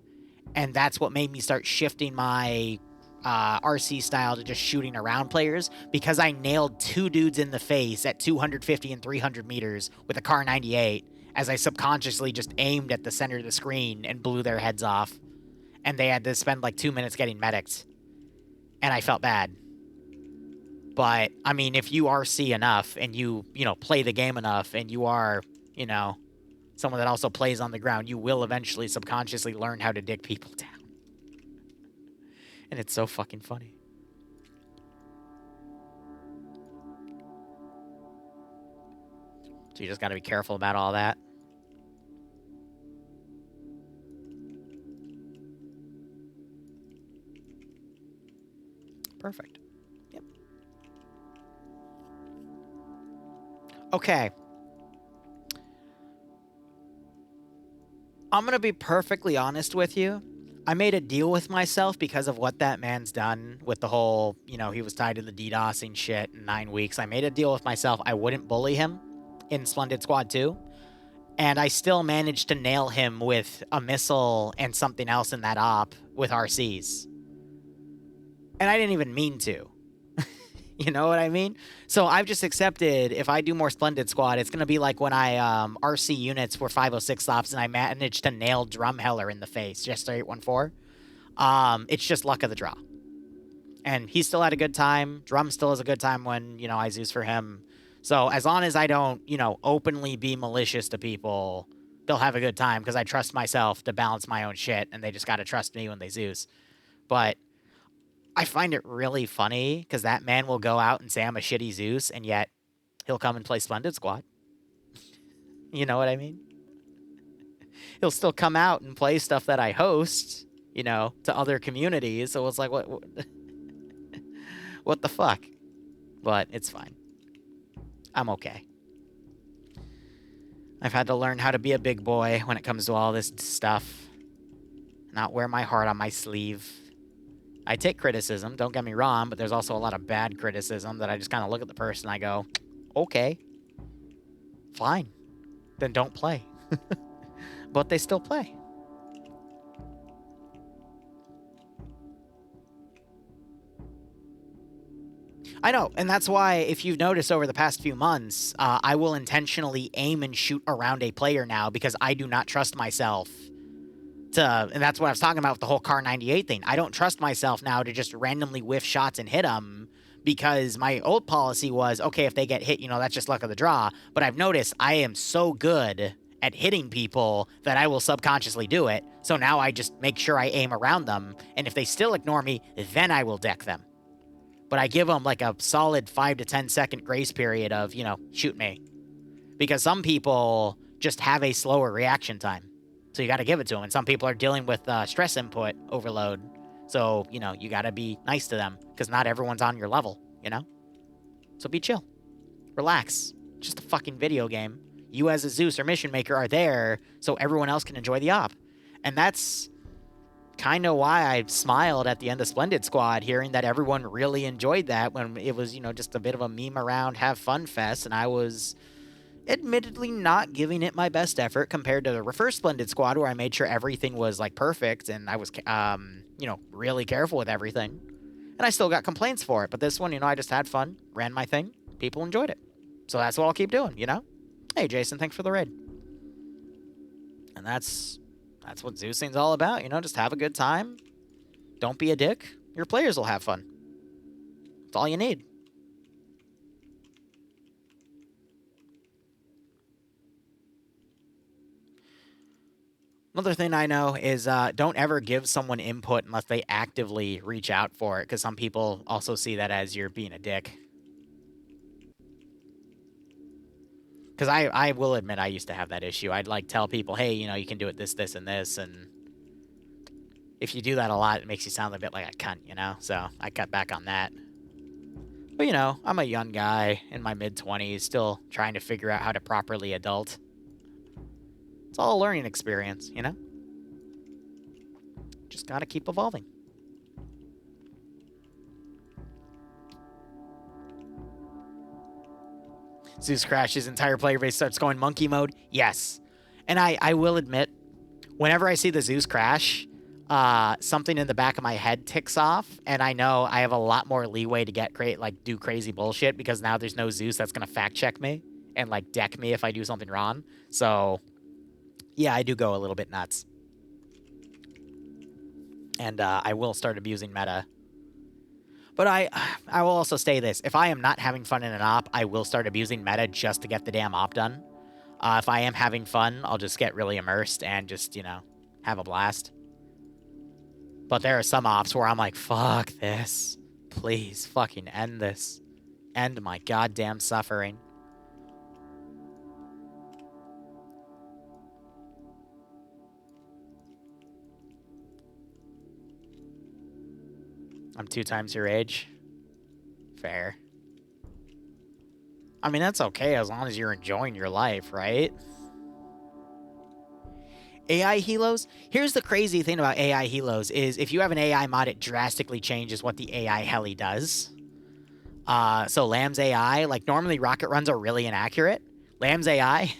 And that's what made me start shifting my RC style to just shooting around players, because I nailed 2 dudes in the face at 250 and 300 meters with a Car 98 as I subconsciously just aimed at the center of the screen and blew their heads off. And they had to spend like 2 minutes getting medics. And I felt bad. But, I mean, if you RC enough and you play the game enough and you are, someone that also plays on the ground, you will eventually subconsciously learn how to dick people down. And it's so fucking funny. So you just gotta be careful about all that. Perfect. Yep. Okay. I'm gonna be perfectly honest with you. I made a deal with myself because of what that man's done with the whole, he was tied to the DDoSing shit in 9 weeks. I made a deal with myself. I wouldn't bully him in Splendid Squad 2. And I still managed to nail him with a missile and something else in that op with RCs. And I didn't even mean to. You know what I mean? So I've just accepted if I do more Splendid Squad, it's going to be like when I RC units for 506 stops and I managed to nail Drumheller in the face, Jester 814. It's just luck of the draw. And he still had a good time. Drum still has a good time when, I Zeus for him. So as long as I don't, openly be malicious to people, they'll have a good time because I trust myself to balance my own shit, and they just got to trust me when they Zeus. But I find it really funny because that man will go out and say I'm a shitty Zeus, and yet he'll come and play Splendid Squad. You know what I mean? He'll still come out and play stuff that I host, to other communities. So it's like, what what the fuck? But it's fine. I'm okay. I've had to learn how to be a big boy when it comes to all this stuff. Not wear my heart on my sleeve. I take criticism, don't get me wrong, but there's also a lot of bad criticism that I just kind of look at the person and I go, okay, fine, then don't play. But they still play. I know, and that's why, if you've noticed over the past few months, I will intentionally aim and shoot around a player now because I do not trust myself and that's what I was talking about with the whole Car 98 thing. I don't trust myself now to just randomly whiff shots and hit them because my old policy was, okay, if they get hit, that's just luck of the draw. But I've noticed I am so good at hitting people that I will subconsciously do it. So now I just make sure I aim around them. And if they still ignore me, then I will deck them. But I give them like a solid 5 to 10 second grace period of, shoot me. Because some people just have a slower reaction time. So you got to give it to them. And some people are dealing with stress input overload. So, you know, you got to be nice to them because not everyone's on your level, you know? So be chill. Relax. Just a fucking video game. You as a Zeus or Mission Maker are there so everyone else can enjoy the op. And that's kind of why I smiled at the end of Splendid Squad, hearing that everyone really enjoyed that when it was, you know, just a bit of a meme around, have fun fest, and I was admittedly not giving it my best effort compared to the first Splendid Squad, where I made sure everything was, like, perfect, and I was, you know, really careful with everything. And I still got complaints for it, but this one, you know, I just had fun, ran my thing, people enjoyed it. So that's what I'll keep doing, you know? Hey, Jason, thanks for the raid. And that's what Zeusing's all about, you know? Just have a good time. Don't be a dick. Your players will have fun. That's all you need. Another thing I know is don't ever give someone input unless they actively reach out for it, because some people also see that as you're being a dick. Because I will admit I used to have that issue. I'd, like, tell people, hey, you know, you can do it this, this, and this, and if you do that a lot, it makes you sound a bit like a cunt, you know? So I cut back on that. But, you know, I'm a young guy in my mid-20s, still trying to figure out how to properly adult. It's all a learning experience, you know? Just gotta keep evolving. Zeus crashes, entire player base starts going monkey mode. Yes. And I will admit, whenever I see the Zeus crash, something in the back of my head ticks off, and I know I have a lot more leeway to do crazy bullshit, because now there's no Zeus that's gonna fact check me and, like, deck me if I do something wrong. So, yeah, I do go a little bit nuts. And I will start abusing meta. But I will also say this. If I am not having fun in an op, I will start abusing meta just to get the damn op done. If I am having fun, I'll just get really immersed and just, you know, have a blast. But there are some ops where I'm like, fuck this. Please fucking end this. End my goddamn suffering. I'm 2 times your age. Fair. I mean, that's okay as long as you're enjoying your life, right? AI helos? Here's the crazy thing about AI helos is if you have an AI mod, it drastically changes what the AI heli does. So Lamb's AI, like, normally rocket runs are really inaccurate. Lamb's AI,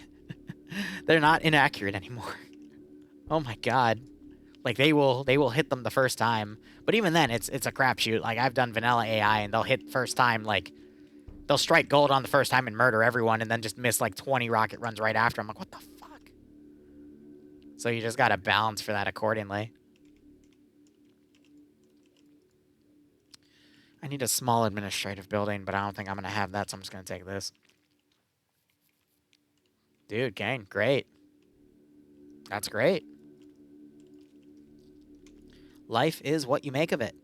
they're not inaccurate anymore. Oh my god. Like, they will hit them the first time. But even then, it's a crapshoot. Like, I've done vanilla AI, and they'll hit first time, like, they'll strike gold on the first time and murder everyone, and then just miss, like, 20 rocket runs right after. I'm like, what the fuck? So you just gotta balance for that accordingly. I need a small administrative building, but I don't think I'm gonna have that, so I'm just gonna take this. Dude, Kane, great. That's great. Life is what you make of it.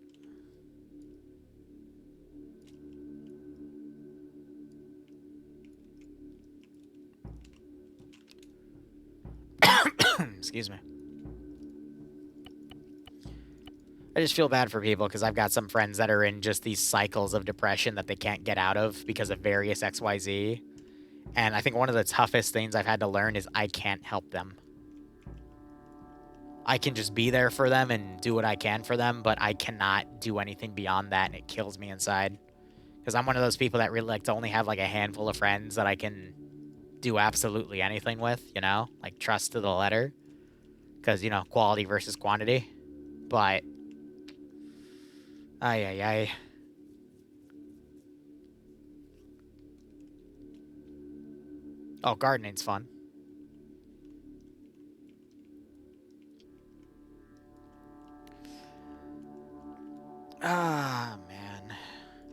Excuse me. I just feel bad for people because I've got some friends that are in just these cycles of depression that they can't get out of because of various XYZ. And I think one of the toughest things I've had to learn is I can't help them. I can just be there for them and do what I can for them, but I cannot do anything beyond that, and it kills me inside. Because I'm one of those people that really like to only have, like, a handful of friends that I can do absolutely anything with, you know? Like, trust to the letter. Because, you know, quality versus quantity. But ay. Oh, gardening's fun. Ah, man.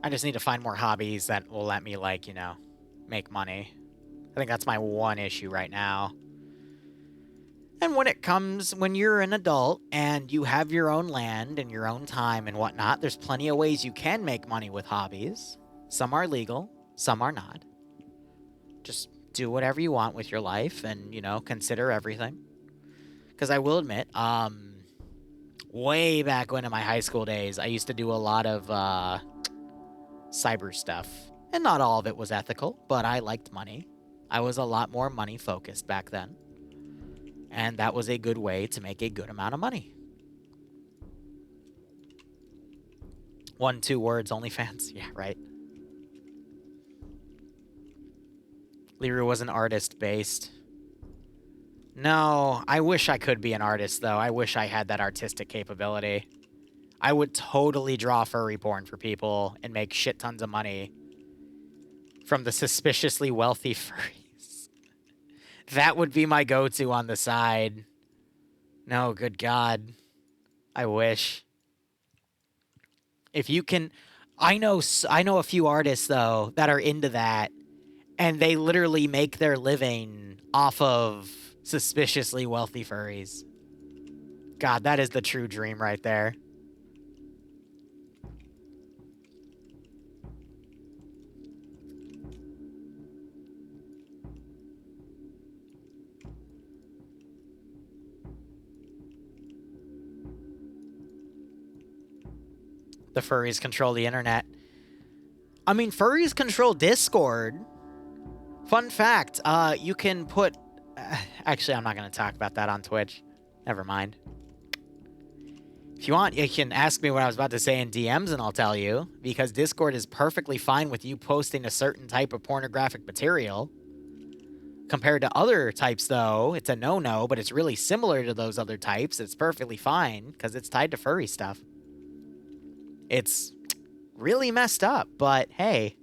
I just need to find more hobbies that will let me, like, you know, make money. I think that's my one issue right now. And when you're an adult and you have your own land and your own time and whatnot, there's plenty of ways you can make money with hobbies. Some are legal, some are not. Just do whatever you want with your life and, you know, consider everything. Because I will admit, way back when in my high school days, I used to do a lot of cyber stuff. And not all of it was ethical, but I liked money. I was a lot more money focused back then. And that was a good way to make a good amount of money. 1, 2 words, OnlyFans? Yeah, right. Liru was an artist based. No, I wish I could be an artist, though. I wish I had that artistic capability. I would totally draw furry porn for people and make shit tons of money from the suspiciously wealthy furries. That would be my go-to on the side. No, good God. I wish. If you can... I know a few artists, though, that are into that, and they literally make their living off of suspiciously wealthy furries. God, that is the true dream right there. The furries control the internet. I mean, furries control Discord. Fun fact, you can put... actually, I'm not going to talk about that on Twitch. Never mind. If you want, you can ask me what I was about to say in DMs and I'll tell you. Because Discord is perfectly fine with you posting a certain type of pornographic material. Compared to other types, though, it's a no-no, but it's really similar to those other types. It's perfectly fine because it's tied to furry stuff. It's really messed up, but hey.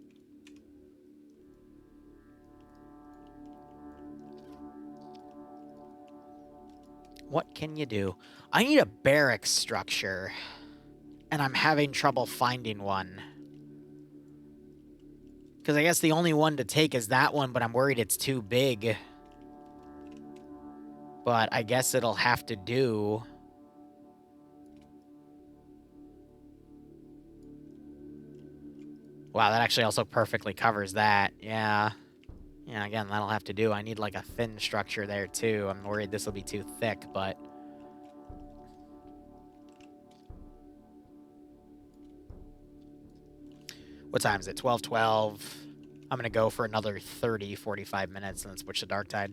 What can you do? I need a barracks structure, and I'm having trouble finding one. Because I guess the only one to take is that one, but I'm worried it's too big. But I guess it'll have to do. Wow, that actually also perfectly covers that. Yeah. Yeah, again, that'll have to do. I need, like, a thin structure there, too. I'm worried this will be too thick, but... What time is it? 12:12. I'm going to go for another 30, 45 minutes and then switch to Dark Tide.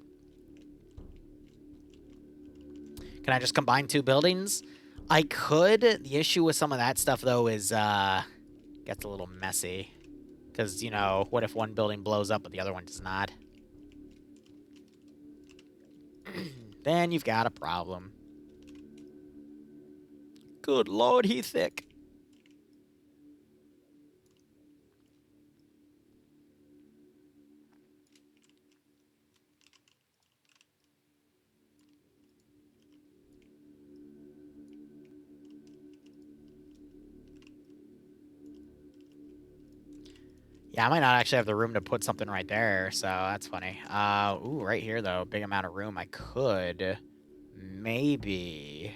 Can I just combine 2 buildings? I could. The issue with some of that stuff, though, is, gets a little messy. Because, you know, what if one building blows up but the other one does not? Then you've got a problem. Good Lord, he thick. Yeah, I might not actually have the room to put something right there, so that's funny. Ooh, right here, though, big amount of room. I could maybe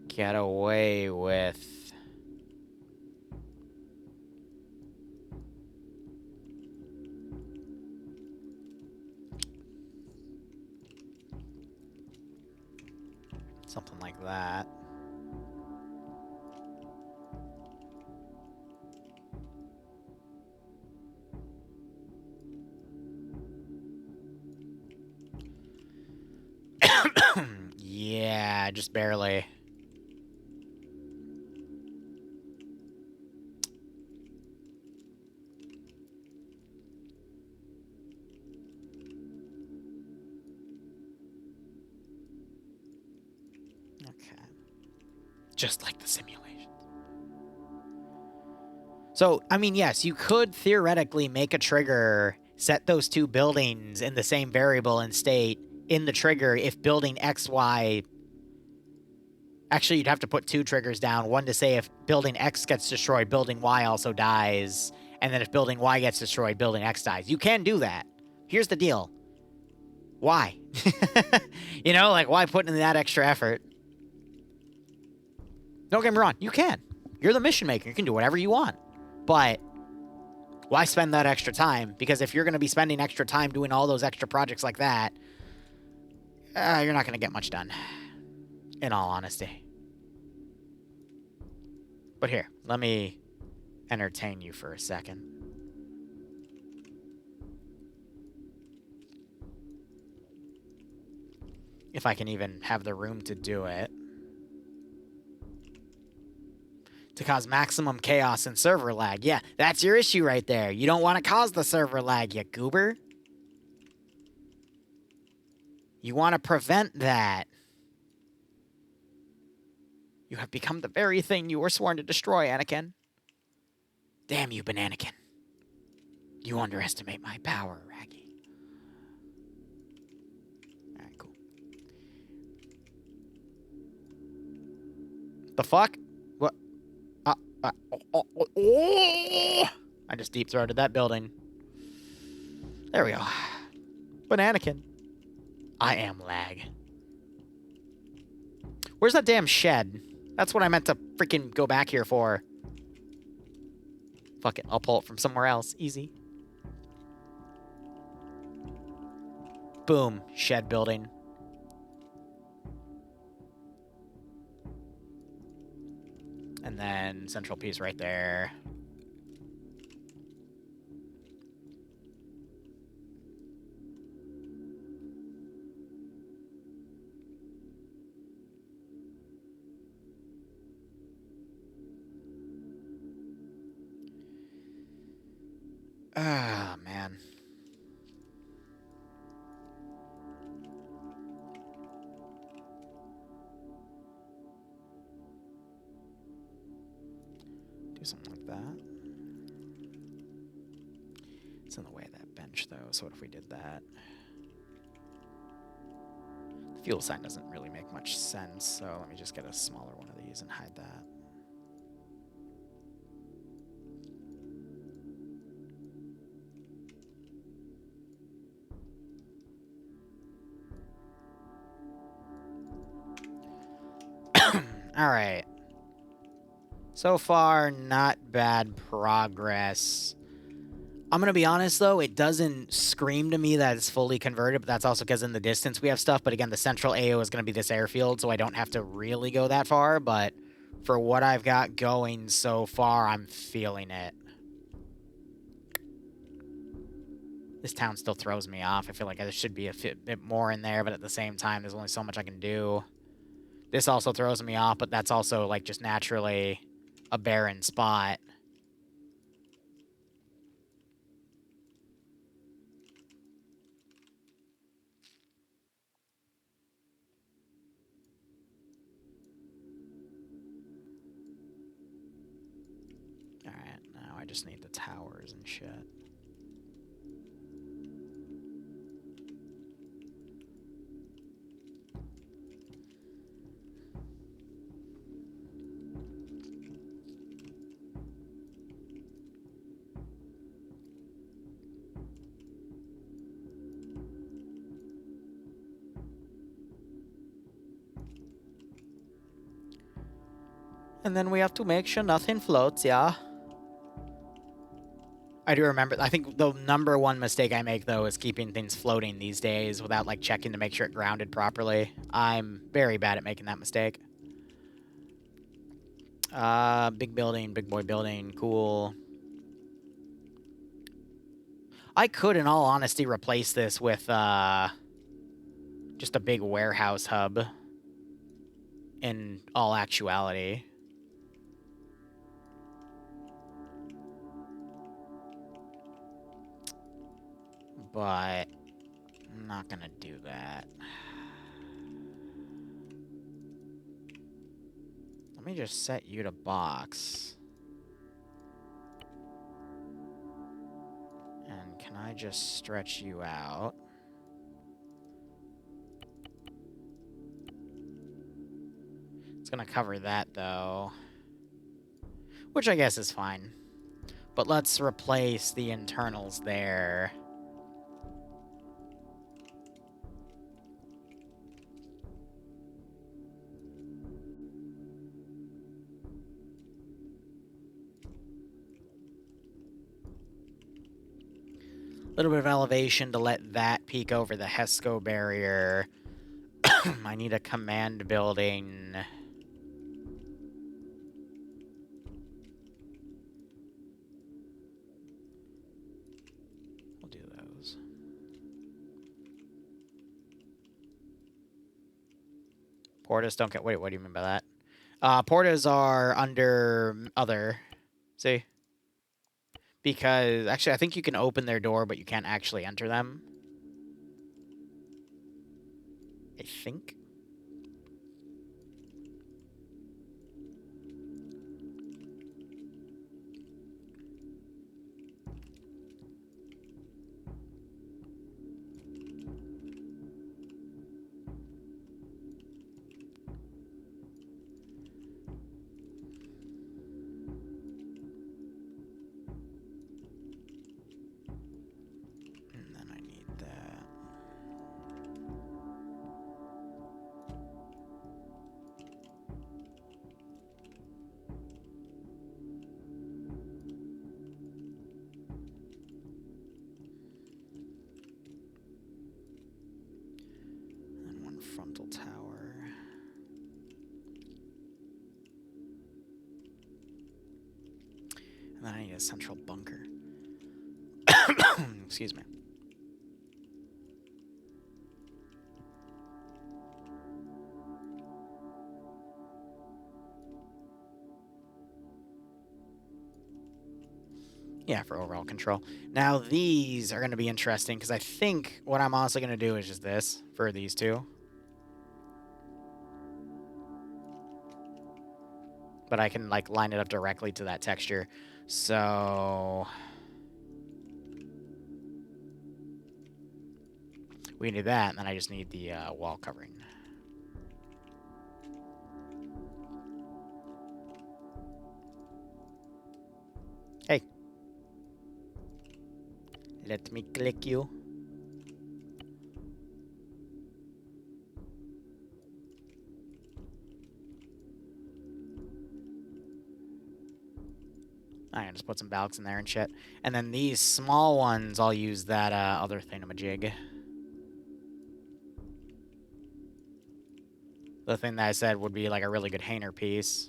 get away with... something like that. Yeah, just barely. Okay. Just like the simulations. So, I mean, yes, you could theoretically make a trigger, set those 2 buildings in the same variable and state in the trigger if building X, Y... Actually, you'd have to put 2 triggers down. One to say if building X gets destroyed, building Y also dies. And then if building Y gets destroyed, building X dies. You can do that. Here's the deal. Why? You know, like, why put in that extra effort? Don't get me wrong. You can. You're the mission maker. You can do whatever you want. But why spend that extra time? Because if you're going to be spending extra time doing all those extra projects like that... you're not going to get much done, in all honesty. But here, let me entertain you for a second. If I can even have the room to do it. To cause maximum chaos and server lag. Yeah, that's your issue right there. You don't want to cause the server lag, you goober. You want to prevent that. You have become the very thing you were sworn to destroy, Anakin. Damn you, Bananakin. You underestimate my power, Raggy. Alright, cool. The fuck? What? I just deep-throated that building. There we go. Bananakin. I am lag. Where's that damn shed? That's what I meant to freaking go back here for. Fuck it, I'll pull it from somewhere else. Easy. Boom. Shed building. And then central piece right there. Ah, man. Do something like that. It's in the way of that bench, though, so what if we did that? The fuel sign doesn't really make much sense, so let me just get a smaller one of these and hide that. Alright. So far, not bad progress. I'm going to be honest, though, it doesn't scream to me that it's fully converted, but that's also because in the distance we have stuff. But again, the central AO is going to be this airfield, so I don't have to really go that far. But for what I've got going so far, I'm feeling it. This town still throws me off. I feel like there should be a bit more in there, but at the same time, there's only so much I can do. This also throws me off, but that's also, like, just naturally a barren spot. Alright, now I just need the towers and shit. And then we have to make sure nothing floats, yeah? I do remember, I think the #1 mistake I make, though, is keeping things floating these days without, like, checking to make sure it grounded properly. I'm very bad at making that mistake. Big building, big boy building, cool. I could, in all honesty, replace this with, just a big warehouse hub. In all actuality. But I'm not gonna do that. Let me just set you to box. And can I just stretch you out? It's gonna cover that, though. Which I guess is fine. But let's replace the internals there. A little bit of elevation to let that peek over the HESCO barrier. I need a command building. We'll do those. Portas don't get... Wait, what do you mean by that? Portas are under other. See? Because, actually, I think you can open their door, but you can't actually enter them. I think. And then I need that. And one frontal tower. And then I need a central bunker. Excuse me. Yeah, for overall control. Now, these are going to be interesting, because I think what I'm also going to do is just this for these two. But I can, like, line it up directly to that texture. So... we need that, and then I just need the wall covering. Hey. Let me click you. I can just put some balks in there and shit. And then these small ones, I'll use that other thingamajig. The thing that I said would be like a really good hanger piece.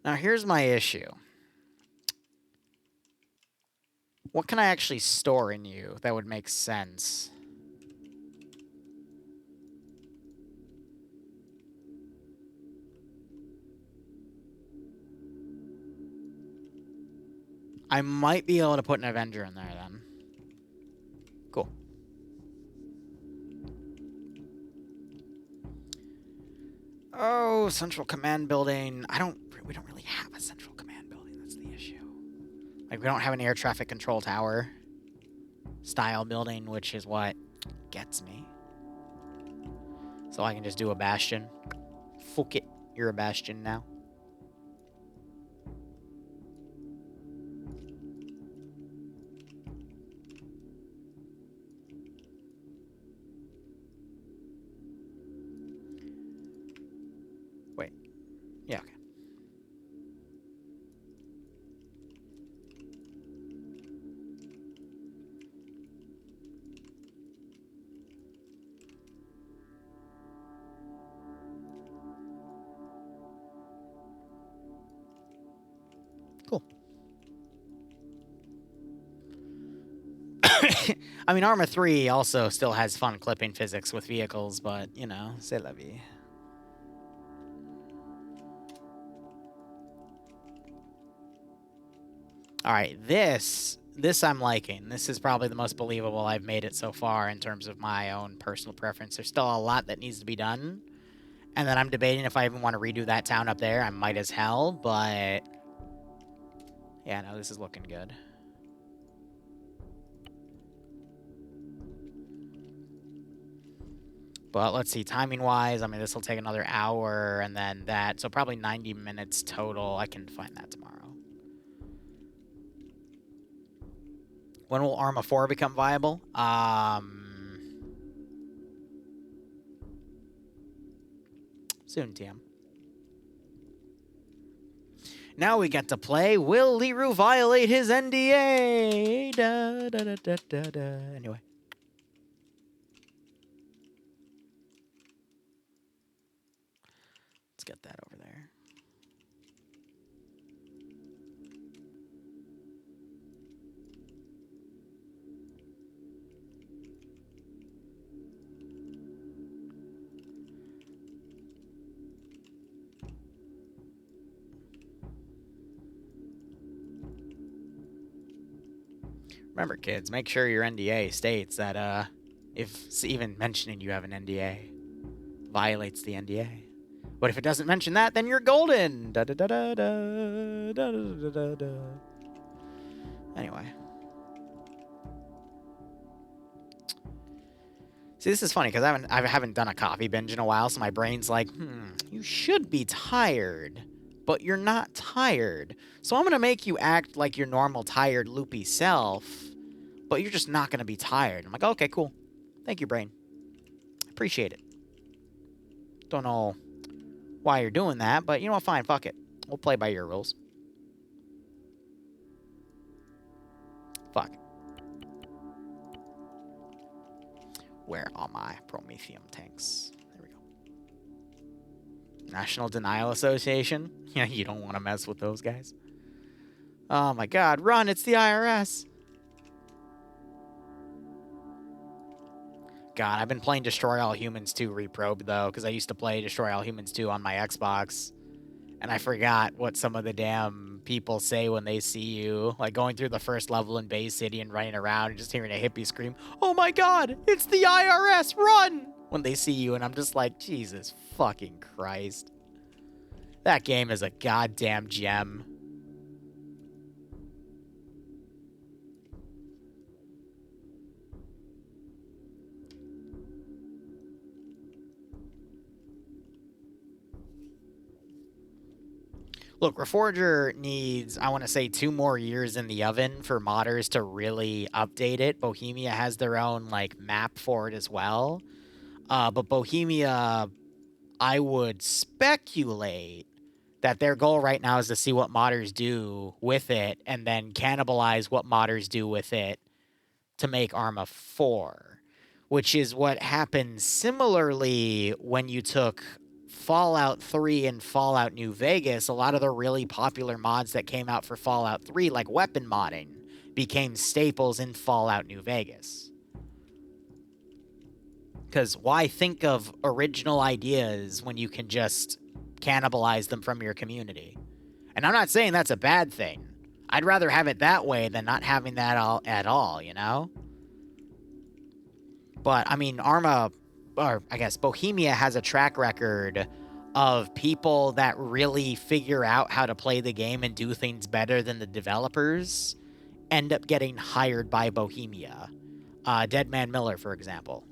Now, here's my issue. What can I actually store in you that would make sense? I might be able to put an Avenger in there, then. Cool. Oh, central command building. We don't really have a central command building. That's the issue. Like, we don't have an air traffic control tower style building, which is what gets me. So I can just do a bastion. Fuck it. You're a bastion now. Wait. Yeah, okay. Cool. I mean, Arma 3 also still has fun clipping physics with vehicles, but, you know, c'est la vie. Alright, this I'm liking. This is probably the most believable I've made it so far in terms of my own personal preference. There's still a lot that needs to be done. And then I'm debating if I even want to redo that town up there. I might as hell, but... yeah, no, this is looking good. But let's see, timing-wise, I mean, this will take another hour, and then that. So probably 90 minutes total. I can find that tomorrow. When will Arma 4 become viable? Soon, TM. Now we get to play Will Liru Violate His NDA? Da, da, da, da, da, da. Anyway. Let's get that over there. Remember, kids, make sure your NDA states that if even mentioning you have an NDA violates the NDA. But if it doesn't mention that, then you're golden. Da da da da da da da da da. Anyway. See, this is funny because I haven't done a coffee binge in a while, so my brain's like, you should be tired, but you're not tired. So I'm gonna make you act like your normal tired, loopy self, but you're just not gonna be tired. I'm like, okay, cool. Thank you, brain. Appreciate it. Don't know why you're doing that, but you know what? Fine, fuck it. We'll play by your rules. Fuck. Where are my Prometheum tanks? There we go. National Denial Association? Yeah, you don't want to mess with those guys. Oh my god, run, it's the IRS! God, I've been playing Destroy All Humans 2 Reprobed, though, because I used to play Destroy All Humans 2 on my Xbox. And I forgot what some of the damn people say when they see you. Like, going through the first level in Bay City and running around and just hearing a hippie scream, "Oh my god, it's the IRS, run!" when they see you, and I'm just like, Jesus fucking Christ. That game is a goddamn gem. Look, Reforger needs, I want to say, 2 more years in the oven for modders to really update it. Bohemia has their own, like, map for it as well. But Bohemia, I would speculate that their goal right now is to see what modders do with it and then cannibalize what modders do with it to make Arma 4, which is what happened similarly when you took Fallout 3 and Fallout New Vegas. A lot of the really popular mods that came out for Fallout 3, like weapon modding, became staples in Fallout New Vegas. Because why think of original ideas when you can just cannibalize them from your community? And I'm not saying that's a bad thing. I'd rather have it that way than not having that at all, you know? But, I mean, Arma, or I guess Bohemia has a track record of people that really figure out how to play the game and do things better than the developers end up getting hired by Bohemia. Deadman Miller, for example,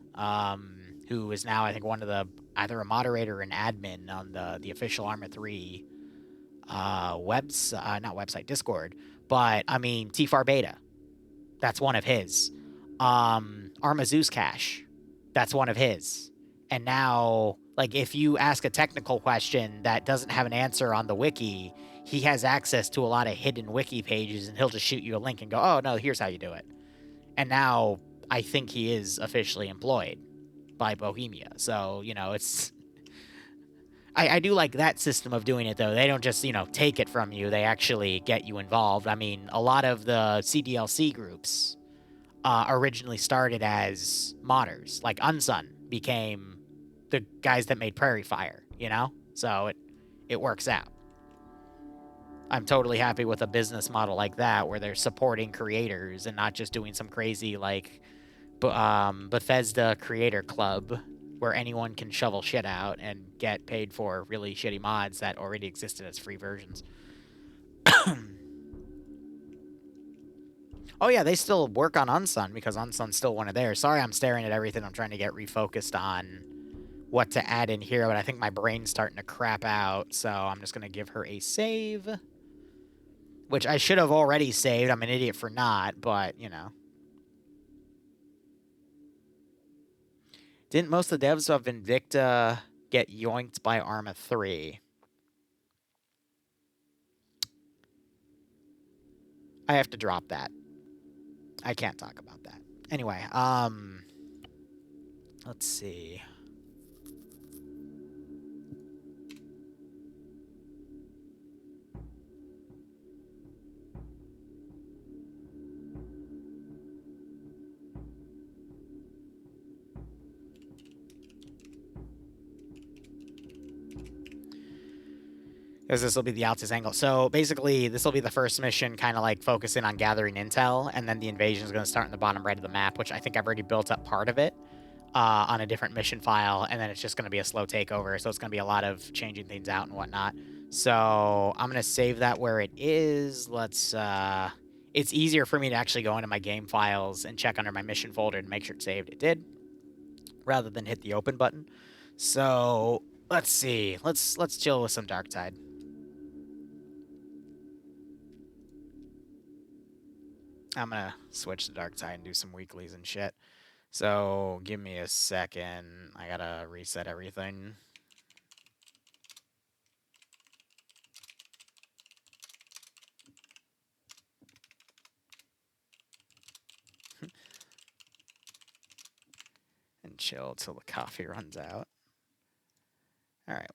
who is now, I think, one of the, either a moderator or an admin on the official Arma 3 not website, Discord. But, I mean, Tfar Beta, that's one of his. Arma Zeus Cache, that's one of his. And now, like, if you ask a technical question that doesn't have an answer on the wiki, he has access to a lot of hidden wiki pages, and he'll just shoot you a link and go, "Oh, no, here's how you do it." And now, I think he is officially employed by Bohemia. So, you know, it's... I do like that system of doing it, though. They don't just, you know, take it from you. They actually get you involved. I mean, a lot of the CDLC groups originally started as modders. Like Unsun became the guys that made Prairie Fire, you know? So it works out. I'm totally happy with a business model like that where they're supporting creators and not just doing some crazy, like, Bethesda Creator Club where anyone can shovel shit out and get paid for really shitty mods that already existed as free versions. Oh, yeah, they still work on Unsun because Unsun's still one of theirs. Sorry, I'm staring at everything. I'm trying to get refocused on what to add in here, but I think my brain's starting to crap out, so I'm just going to give her a save, which I should have already saved. I'm an idiot for not, but, you know. Didn't most of the devs of Invicta get yoinked by Arma 3? I have to drop that. I can't talk about that. Anyway, let's see. Because this will be the Altis angle. So basically, this will be the first mission, kind of like focusing on gathering intel, and then the invasion is going to start in the bottom right of the map, which I think I've already built up part of it on a different mission file, and then it's just going to be a slow takeover. So it's going to be a lot of changing things out and whatnot. So I'm going to save that where it is. Let's. It's easier for me to actually go into my game files and check under my mission folder and make sure it's saved. It did, rather than hit the open button. So let's see. Let's chill with some Darktide. I'm gonna switch to Darktide and do some weeklies and shit. So give me a second. I gotta reset everything. And chill till the coffee runs out. All right.